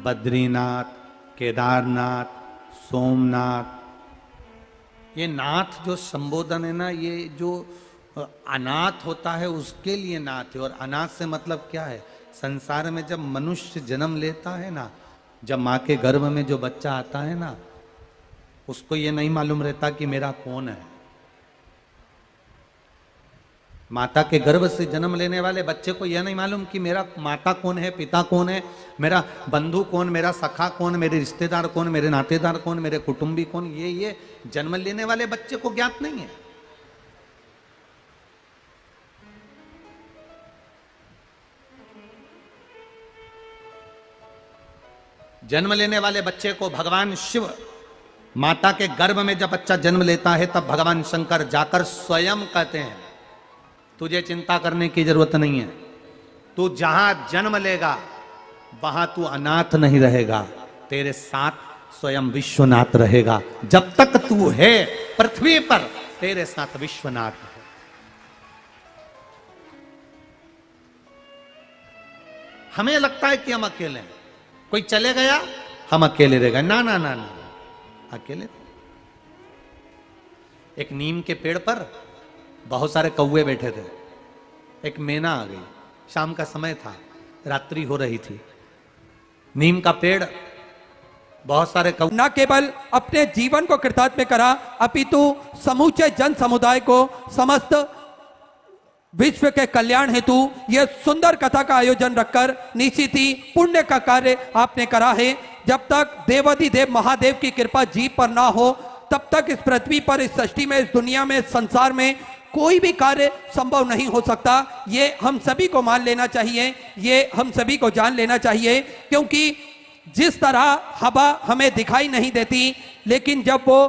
Speaker 1: बद्रीनाथ, केदारनाथ, सोमनाथ, ये नाथ जो संबोधन है ना, ये जो अनाथ होता है उसके लिए नाथ है। और अनाथ से मतलब क्या है? संसार में जब मनुष्य जन्म लेता है ना, जब माँ के गर्भ में जो बच्चा आता है ना, उसको ये नहीं मालूम रहता कि मेरा कौन है। माता के गर्भ से जन्म लेने वाले बच्चे को यह नहीं मालूम कि मेरा माता कौन है, पिता कौन है, मेरा बंधु कौन, मेरा सखा कौन, मेरे रिश्तेदार कौन, मेरे नातेदार कौन, मेरे कुटुंबी कौन, ये जन्म लेने वाले बच्चे को ज्ञात नहीं है। जन्म लेने वाले बच्चे को भगवान शिव, माता के गर्भ में जब बच्चा जन्म लेता है तब भगवान शंकर जाकर स्वयं कहते हैं तुझे चिंता करने की जरूरत नहीं है, तू जहां जन्म लेगा वहां तू अनाथ नहीं रहेगा, तेरे साथ स्वयं विश्वनाथ रहेगा। जब तक तू है पृथ्वी पर तेरे साथ विश्वनाथ है। हमें लगता है कि हम अकेले हैं, कोई चले गया हम अकेले रह गए। ना ना ना ना, अकेले। एक नीम के पेड़ पर बहुत सारे कौवे बैठे थे। एक मैना आ गई, शाम का समय था, रात्रि हो रही थी। नीम का पेड़, बहुत सारे कौवे
Speaker 4: न केवल अपने जीवन को कृतार्थ में करा, अपितु समूचे जन समुदाय को, समस्त विश्व के कल्याण हेतु यह सुंदर कथा का आयोजन रखकर निश्चित ही पुण्य का कार्य आपने करा है। जब तक देवाधिदेव महादेव की कृपा जीव पर ना हो तब तक इस पृथ्वी पर, इस सृष्टि में, इस दुनिया में, इस संसार में कोई भी कार्य संभव नहीं हो सकता। ये हम सभी को मान लेना चाहिए, ये हम सभी को जान लेना चाहिए। क्योंकि जिस तरह हवा हमें दिखाई नहीं देती, लेकिन जब वो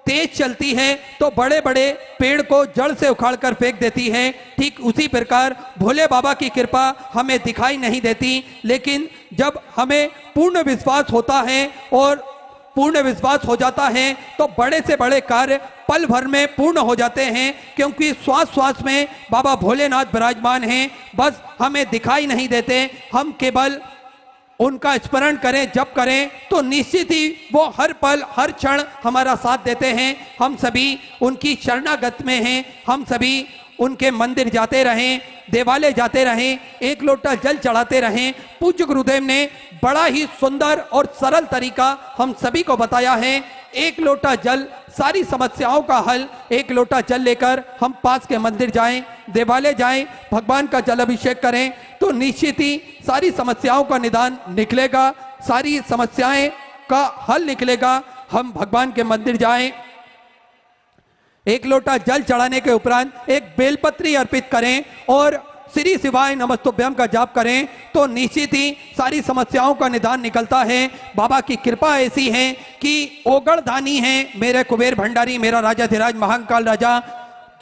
Speaker 4: तेज चलती है तो बड़े बड़े पेड़ को जड़ से उखाड़कर फेंक देती है, ठीक उसी प्रकार भोले बाबा की कृपा हमें दिखाई नहीं देती, लेकिन जब हमें पूर्ण विश्वास होता है और पूर्ण विश्वास हो जाता है तो बड़े से बड़े कार्य पल भर में पूर्ण हो जाते हैं। क्योंकि श्वास श्वास में बाबा भोलेनाथ विराजमान हैं, बस हमें दिखाई नहीं देते। हम केवल उनका स्मरण करें, जप करें तो निश्चित ही वो हर पल हर क्षण हमारा साथ देते हैं। हम सभी उनकी शरणागत में हैं, हम सभी उनके मंदिर जाते रहें, देवालय जाते रहें, एक लोटा जल चढ़ाते रहें। पूज्य गुरुदेव ने बड़ा ही सुंदर और सरल तरीका हम सभी को बताया है। एक लोटा जल सारी समस्याओं का हल। एक लोटा जल लेकर हम पास के मंदिर जाएं, देवालय जाएं, भगवान का जल अभिषेक करें तो निश्चित ही सारी समस्याओं का निदान निकलेगा, सारी समस्याएं का हल निकलेगा। हम भगवान के मंदिर जाएं, एक लोटा जल चढ़ाने के उपरांत एक बेलपत्री अर्पित करें और श्री शिवाय नमस्तुभ्यम का जाप करें तो निश्चित ही सारी समस्याओं का निदान निकलता है। बाबा की कृपा ऐसी है कि ओगड़दानी है मेरे कुबेर भंडारी, मेरा राजाधिराज महाकाल राजा।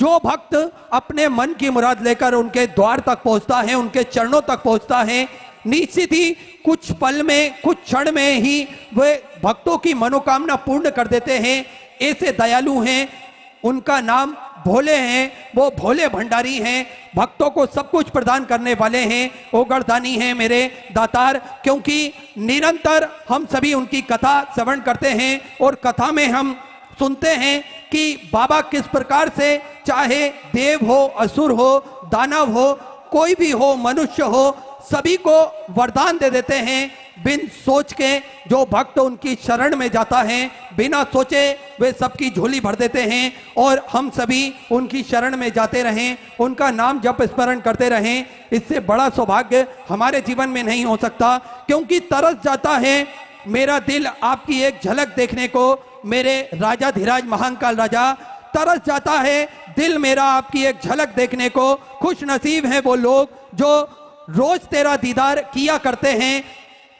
Speaker 4: जो भक्त अपने मन की मुराद लेकर उनके द्वार तक पहुंचता है, उनके चरणों तक पहुंचता है, निश्चित ही कुछ पल में, कुछ क्षण में ही वे भक्तों की मनोकामना पूर्ण कर देते हैं। ऐसे दयालु हैं, उनका नाम भोले हैं, वो भोले भंडारी हैं, भक्तों को सब कुछ प्रदान करने वाले हैं, ओगड़दानी हैं मेरे दातार। क्योंकि निरंतर हम सभी उनकी कथा श्रवण करते हैं और कथा में हम सुनते हैं कि बाबा किस प्रकार से चाहे देव हो, असुर हो, दानव हो, कोई भी हो, मनुष्य हो, सभी को वरदान दे देते हैं बिन सोच के। जो भक्त उनकी शरण में जाता है बिना सोचे वे सबकी झोली भर देते हैं और हम सभी उनकी शरण में जाते रहें, उनका नाम जप स्मरण करते रहें। इससे बड़ा सौभाग्य हमारे जीवन में नहीं हो सकता, क्योंकि तरस जाता है मेरा दिल आपकी एक झलक देखने को, मेरे राजाधिराज महाकाल राजा। तरस जाता है दिल मेरा आपकी एक झलक देखने को। खुश नसीब हैं वो लोग जो रोज तेरा दीदार किया करते हैं।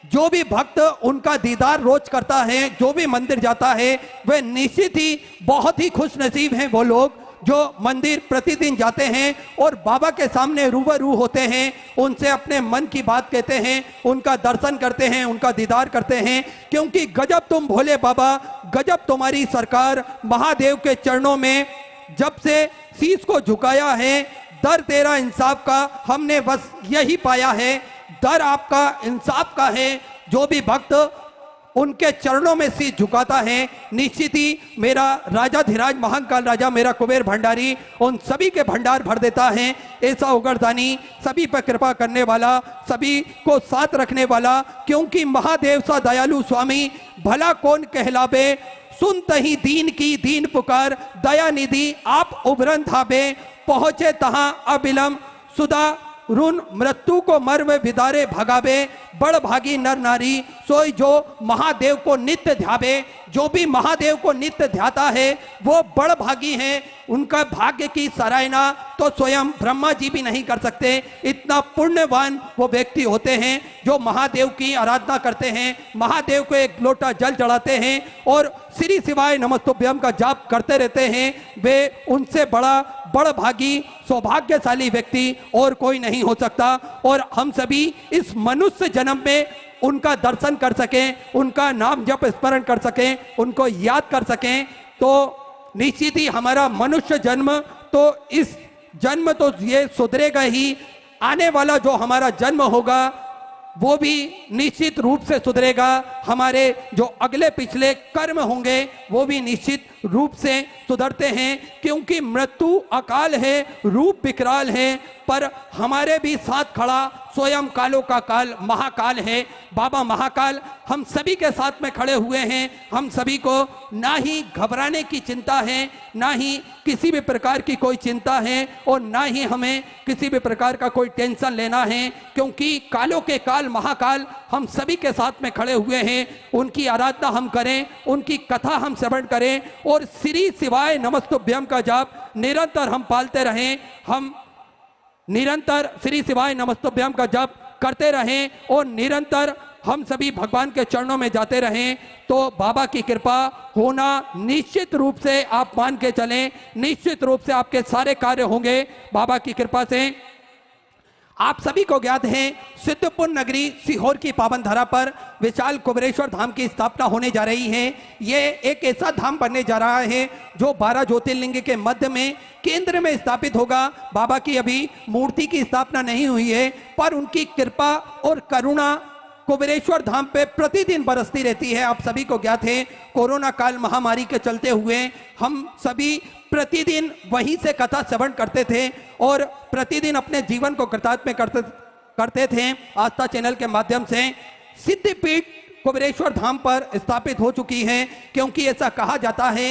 Speaker 4: जो भी भक्त उनका दीदार रोज करता है, जो भी मंदिर जाता है, वे निश्चित ही बहुत ही खुश नसीब हैं वो लोग जो मंदिर प्रतिदिन जाते हैं और बाबा के सामने रूबरू होते हैं, उनसे अपने मन की बात कहते हैं, उनका दर्शन करते हैं, उनका दीदार करते हैं। क्योंकि गजब तुम भोले बाबा, गजब तुम्हारी सरकार। महादेव के चरणों में जब से शीश को झुकाया है, दर तेरा इंसाफ का हमने बस यही पाया है, दर आपका इंसाफ का है। जो भी भक्त उनके चरणों में शीश झुकाता है, निश्चित ही मेरा राजाधिराज महाकाल राजा, मेरा कुबेर भंडारी उन सभी के भंडार भर देता है। ऐसा उगरदानी, सभी पर कृपा करने वाला, सभी को साथ रखने वाला। क्योंकि महादेव सा दयालु स्वामी भला कौन कहलावे, सुनते ही दीन की दीन पुकार, दया निधि आप उभरन थाबे, पहुंचे तहां अबिलम सुदा रुन मृत्यु को मर्व विदारे भगावे, बड़ भागी नर नारी सोई जो महादेव को नित्य ध्यावे। जो भी महादेव को नित्य ध्याता है वो बड़ भागी हैं। उनका भाग्य की सराहना तो स्वयं ब्रह्मा जी भी नहीं कर सकते। इतना पुण्यवान वो व्यक्ति होते हैं जो महादेव की आराधना करते हैं, महादेव को एक लोटा जल चढ़ाते हैं और श्री शिवाय नमस्तुभ्यम का जाप करते रहते हैं। वे उनसे बड़ भागी सौभाग्यशाली व्यक्ति और कोई नहीं हो सकता। और हम सभी इस मनुष्य जन्म में उनका दर्शन कर सकें, उनका नाम जप स्मरण कर सकें, उनको याद कर सकें, तो निश्चित ही हमारा मनुष्य जन्म तो इस जन्म तो ये सुधरेगा ही, आने वाला जो हमारा जन्म होगा वो भी निश्चित रूप से सुधरेगा। हमारे जो अगले पिछले कर्म होंगे वो भी निश्चित रूप से सुधरते हैं। क्योंकि मृत्यु अकाल है, रूप विकराल है, पर हमारे भी साथ खड़ा स्वयं कालों का काल महाकाल है। बाबा महाकाल हम सभी के साथ में खड़े हुए हैं। हम सभी को ना ही घबराने की चिंता है, ना ही किसी भी प्रकार की कोई चिंता है और ना ही हमें किसी भी प्रकार का कोई टेंशन लेना है। क्योंकि कालों के काल महाकाल हम सभी के साथ में खड़े हुए हैं। उनकी आराधना हम करें, उनकी कथा हम श्रवण करें और श्री शिवाय नमस्तुभ्यम का जाप निरंतर हम पालते रहें। हम निरंतर श्री शिवाय नमस्तुभ्यम का जाप करते रहें और निरंतर हम सभी भगवान के चरणों में जाते रहें, तो बाबा की कृपा होना निश्चित रूप से आप मान के चलें। निश्चित रूप से आपके सारे कार्य होंगे बाबा की कृपा से। आप सभी को ज्ञात है सिद्धपुर नगरी सीहोर की पावन धरा पर विशाल कुबेरेश्वर धाम की स्थापना होने जा रही है। ये एक ऐसा धाम बनने जा रहा है जो 12 ज्योतिर्लिंग के मध्य में केंद्र में स्थापित होगा। बाबा की अभी मूर्ति की स्थापना नहीं हुई है, पर उनकी कृपा और करुणा कुबेरेश्वर धाम पे प्रतिदिन बरसती रहती है। आप सभी को ज्ञात है कोरोना काल महामारी के चलते हुए हम सभी प्रतिदिन वहीं से कथा श्रवण करते थे और प्रतिदिन अपने जीवन को कृतार्थ करते थे। आस्था चैनल के माध्यम से सिद्धपीठ कुबेरेश्वर धाम पर स्थापित हो चुकी है। क्योंकि ऐसा कहा जाता है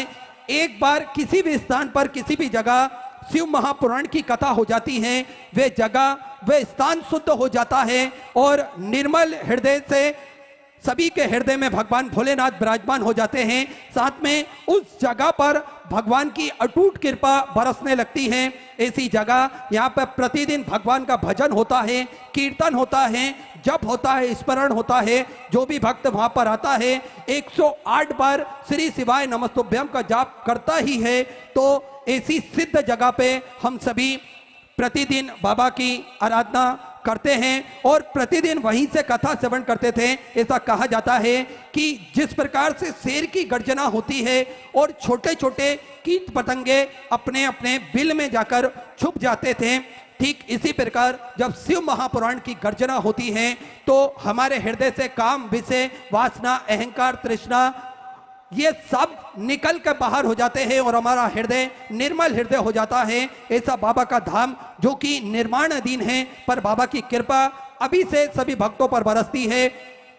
Speaker 4: एक बार किसी भी स्थान पर किसी भी जगह शिव महापुराण की कथा हो जाती है, वे जगह वे स्थान शुद्ध हो जाता है और निर्मल हृदय से सभी के हृदय में भगवान भोलेनाथ विराजमान हो जाते हैं। साथ में उस जगह पर भगवान की अटूट कृपा बरसने लगती है। ऐसी जगह यहाँ पर प्रतिदिन भगवान का भजन होता है, कीर्तन होता है, जप होता है, स्मरण होता है। जो भी भक्त वहाँ पर आता है 108 बार श्री शिवाय नमस्तुभ्यम का जाप करता ही है। तो ऐसी सिद्ध जगह पे हम सभी प्रतिदिन बाबा की आराधना करते हैं और प्रतिदिन वहीं से कथा श्रवण करते थे। ऐसा कहा जाता है कि जिस प्रकार से शेर की गर्जना होती है और छोटे छोटे कीट पतंगे अपने अपने बिल में जाकर छुप जाते थे, ठीक इसी प्रकार जब शिव महापुराण की गर्जना होती है तो हमारे हृदय से काम, विषय, वासना, अहंकार, तृष्णा ये सब निकल कर बाहर हो जाते हैं और हमारा हृदय निर्मल हृदय हो जाता है। ऐसा बाबा का धाम जो कि निर्माणाधीन है, पर बाबा की कृपा अभी से सभी भक्तों पर बरसती है।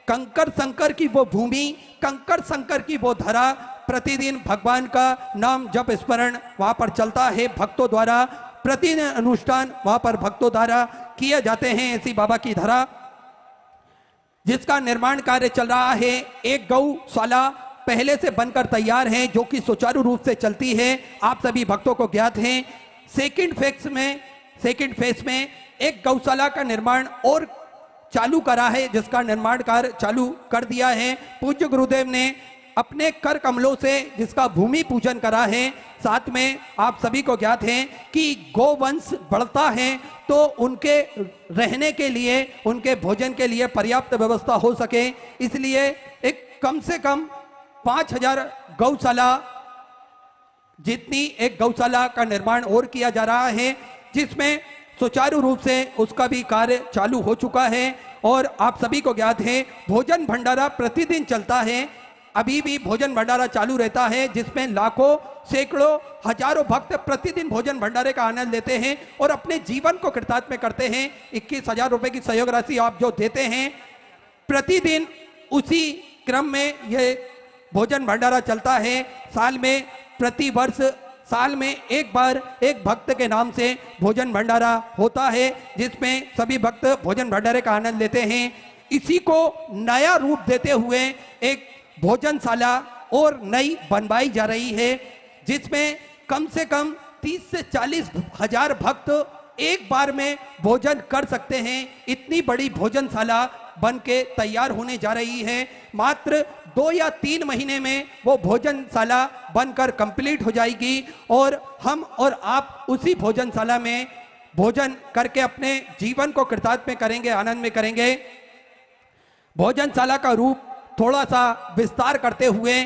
Speaker 4: कंकर संकर की वो भूमि, कंकर संकर की वो धरा प्रतिदिन भगवान का नाम जप स्मरण वहां पर चलता है भक्तों द्वारा, प्रतिदिन अनुष्ठान वहां पर भक्तों द्वारा किए जाते हैं। ऐसी बाबा की धरा जिसका निर्माण कार्य चल रहा है। एक गौशाला पहले से बनकर तैयार है जो कि सुचारू रूप से चलती है, आप सभी भक्तों को ज्ञात है। सेकंड फेज में एक गौशाला का निर्माण और चालू करा है, जिसका निर्माण कार्य चालू कर दिया है। पूज्य गुरुदेव ने अपने कर कमलों से जिसका भूमि पूजन करा है। साथ में आप सभी को ज्ञात है कि गोवंश बढ़ता है तो उनके रहने के लिए, उनके भोजन के लिए पर्याप्त व्यवस्था हो सके, इसलिए एक कम से कम 5000 गौशाला जितनी एक गौशाला का निर्माण और किया जा रहा है, जिसमें सुचारू रूप से उसका भी कार्य चालू हो चुका है। और आप सभी को ज्ञात है भोजन भंडारा प्रतिदिन चलता है, अभी भी भोजन भंडारा चालू रहता है, जिसमें लाखों सैकड़ों हजारों भक्त प्रतिदिन भोजन भंडारे का आनंद लेते हैं और अपने जीवन को कृतार्थ में करते हैं। 21,000 रुपए की सहयोग राशि आप जो देते हैं प्रतिदिन, उसी क्रम में यह भोजन भंडारा चलता है। साल में प्रति वर्ष साल में एक बार एक भक्त के नाम से भोजन भंडारा होता है, जिसमें सभी भक्त भोजन भंडारे का आनंद लेते हैं। इसी को नया रूप देते हुए एक भोजनशाला और नई बनवाई जा रही है, जिसमें कम से कम 30 से 40 हजार भक्त एक बार में भोजन कर सकते हैं। इतनी बड़ी भोजनशाला बन के तैयार होने जा रही है। मात्र 2 या 3 महीने में वो भोजनशाला बनकर कंप्लीट हो जाएगी और हम और आप उसी भोजनशाला में भोजन करके अपने जीवन को कृतार्थ में करेंगे, आनंद में करेंगे। भोजनशाला का रूप थोड़ा सा विस्तार करते हुए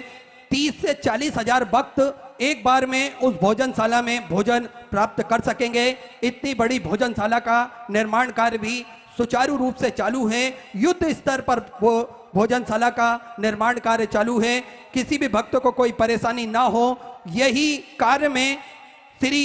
Speaker 4: 30 से 40 हजार भक्त एक बार में उस भोजनशाला में भोजन प्राप्त कर सकेंगे। इतनी बड़ी भोजनशाला का निर्माण कार्य भी सुचारू रूप से चालू है। युद्ध स्तर पर वो भोजनशाला का निर्माण कार्य चालू है, किसी भी भक्त को कोई परेशानी ना हो, यही कार्य में श्री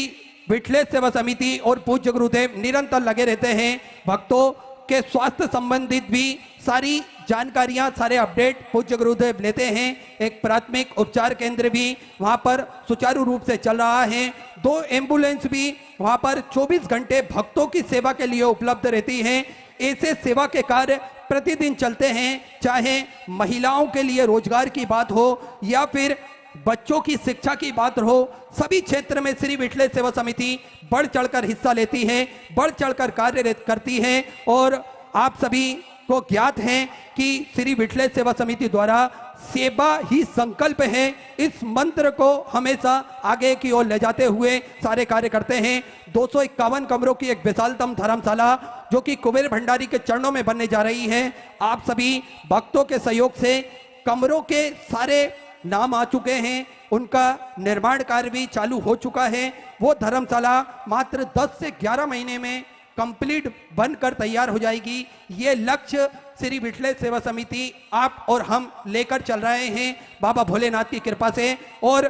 Speaker 4: विठलेश सेवा समिति और पूज्य गुरुदेव निरंतर लगे रहते हैं। भक्तों के स्वास्थ्य संबंधित भी सारी जानकारियां, सारे अपडेट पूज्य गुरुदेव लेते हैं। एक प्राथमिक उपचार केंद्र भी वहां पर सुचारू रूप से चल रहा है। 2 एम्बुलेंस भी वहां पर 24 घंटे भक्तों की सेवा के लिए उपलब्ध रहती हैं। ऐसे सेवा के कार्य प्रतिदिन चलते हैं, चाहे महिलाओं के लिए रोजगार की बात हो या फिर बच्चों की शिक्षा की बात हो, सभी क्षेत्र में श्री विठलेश सेवा समिति बढ़ चढ़कर हिस्सा लेती है, बढ़ चढ़कर कार्य करती है। और आप सभी को ज्ञात है कि श्री विठलेश सेवा समिति द्वारा सेवा ही संकल्प है, इस मंत्र को हमेशा आगे की ओर ले जाते हुए सारे कार्य करते हैं। 251 कमरों की एक विशालतम धर्मशाला जो कि कुबेर भंडारी के चरणों में बनने जा रही है। आप सभी भक्तों के सहयोग से कमरों के सारे नाम आ चुके हैं, उनका निर्माण कार्य भी चालू हो चुका है। वो धर्मशाला मात्र 10 से 11 महीने में कंप्लीट बनकर तैयार हो जाएगी। ये लक्ष्य श्री विठलेश सेवा समिति आप और हम लेकर चल रहे हैं बाबा भोलेनाथ की कृपा से, और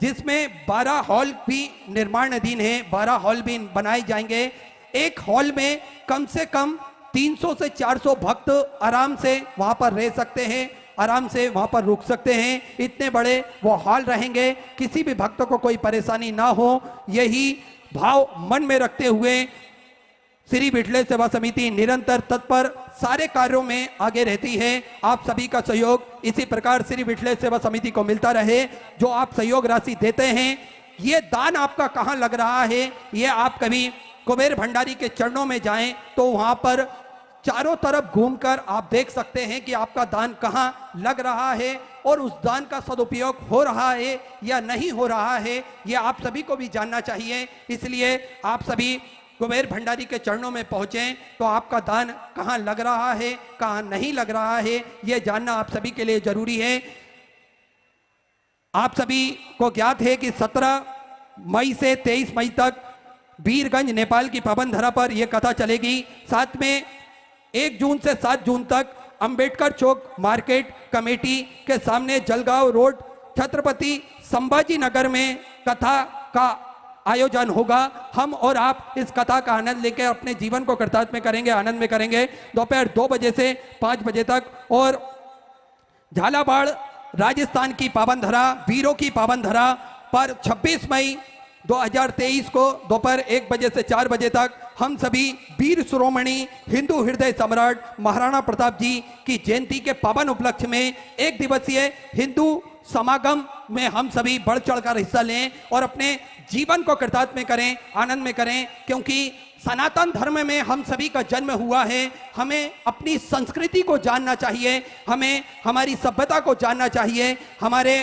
Speaker 4: जिसमें 12 हॉल भी निर्माणाधीन है, 12 हॉल भी बनाए जाएंगे। एक हॉल में कम से कम 300 से 400 भक्त आराम से वहां पर रह सकते हैं, आराम से वहां पर रुक सकते हैं। इतने बड़े वो हॉल रहेंगे, किसी भी भक्त को कोई परेशानी ना हो, यही भाव मन में रखते हुए श्री विठलेश सेवा समिति निरंतर तत्पर सारे कार्यों में आगे रहती है। आप सभी का सहयोग इसी प्रकार श्री विठलेश सेवा समिति को मिलता रहे। जो आप सहयोग राशि देते हैं, ये दान आपका कहाँ लग रहा है, ये आप कभी कुबेर भंडारी के चरणों में जाएं तो वहां पर चारों तरफ घूमकर आप देख सकते हैं कि आपका दान कहाँ लग रहा है और उस दान का सदुपयोग हो रहा है या नहीं हो रहा है, ये आप सभी को भी जानना चाहिए। इसलिए आप सभी कुबेर भंडारी के चरणों में पहुंचे तो आपका दान कहाँ लग रहा है, कहाँ नहीं लग रहा है, ये जानना आप सभी के लिए जरूरी है। आप सभी को ज्ञात है कि 17 मई से 23 मई तक वीरगंज नेपाल की पावन धरा पर यह कथा चलेगी। साथ में 1 जून से 7 जून तक अंबेडकर चौक मार्केट कमेटी के सामने जलगांव रोड छत्रपति संभाजी नगर में कथा का आयोजन होगा। हम और आप इस कथा का आनंद लेकर अपने जीवन को कृतार्थ में करेंगे, आनंद में करेंगे। दोपहर 2 बजे से 5 बजे तक। और झालावाड़ राजस्थान की पावन धरा, वीरों की पावन धरा पर 26 मई 2023 को दोपहर 1 बजे से 4 बजे तक हम सभी वीर शिरोमणि हिंदू हृदय सम्राट महाराणा प्रताप जी की जयंती के पावन उपलक्ष्य में एक दिवसीय हिंदू समागम में हम सभी बढ़ चढ़कर हिस्सा लें और अपने जीवन को कृतार्थ में करें, आनंद में करें, क्योंकि सनातन धर्म में हम सभी का जन्म हुआ है। हमें अपनी संस्कृति को जानना चाहिए, हमें हमारी सभ्यता को जानना चाहिए। हमारे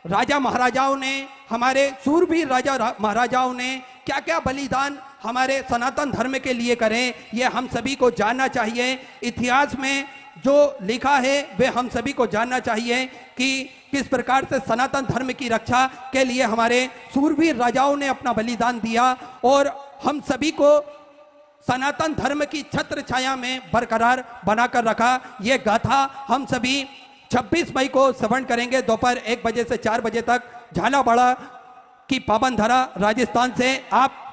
Speaker 4: राजा महाराजाओं ने, हमारे शूरवीर राजा महाराजाओं ने क्या क्या बलिदान हमारे सनातन धर्म के लिए करें, ये हम सभी को जानना चाहिए। इतिहास में जो लिखा है वे हम सभी को जानना चाहिए कि किस प्रकार से सनातन धर्म की रक्षा के लिए हमारे शूरवीर राजाओं ने अपना बलिदान दिया और हम सभी को सनातन धर्म की छत्र छाया में बरकरार बनाकर रखा। ये गाथा हम सभी 26 मई को श्रवण करेंगे दोपहर 1 बजे से 4 बजे तक झालावाड़ की पावन धरा राजस्थान से। आप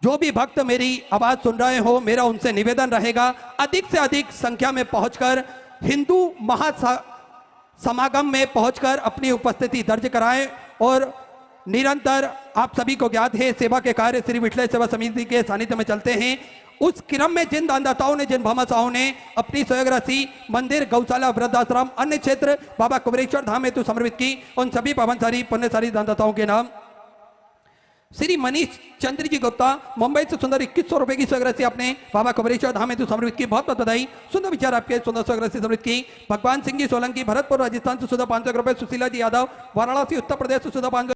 Speaker 4: जो भी भक्त मेरी आवाज सुन रहे हो, मेरा उनसे निवेदन रहेगा अधिक से अधिक संख्या में पहुंचकर हिंदू समागम में पहुंचकर अपनी उपस्थिति दर्ज कराएं और निरंतर आप सभी को ज्ञात है सेवा के कार्य श्री विठल सेवा समिति के सानिध्य में चलते हैं। उस क्रम में जिन दानदाताओं ने, जिन भामाशाहों ने अपनी सहयोग राशि मंदिर, गौशाला, वृद्धाश्रम, अन्य क्षेत्र बाबा कुबेरेश्वर धाम हेतु समर्पित की, उन सभी पावनसारी पुण्यसारी दानदाताओं के नाम श्री मनीष चंद्र जी गुप्ता मुंबई से सुंदर 2100 रुपए की सहयोग राशि आपने बाबा कुबेरेश्वर धाम हेतु समर्पित की, बहुत बहुत बधाई। सुंदर विचार आपके सुंदर सहयोग राशि समर्पित की। भगवान सिंह जी सोलंकी भरतपुर राजस्थान से सुधा 500 रुपए, सुशीला जी यादव वाराणसी उत्तर प्रदेश से सुधा 500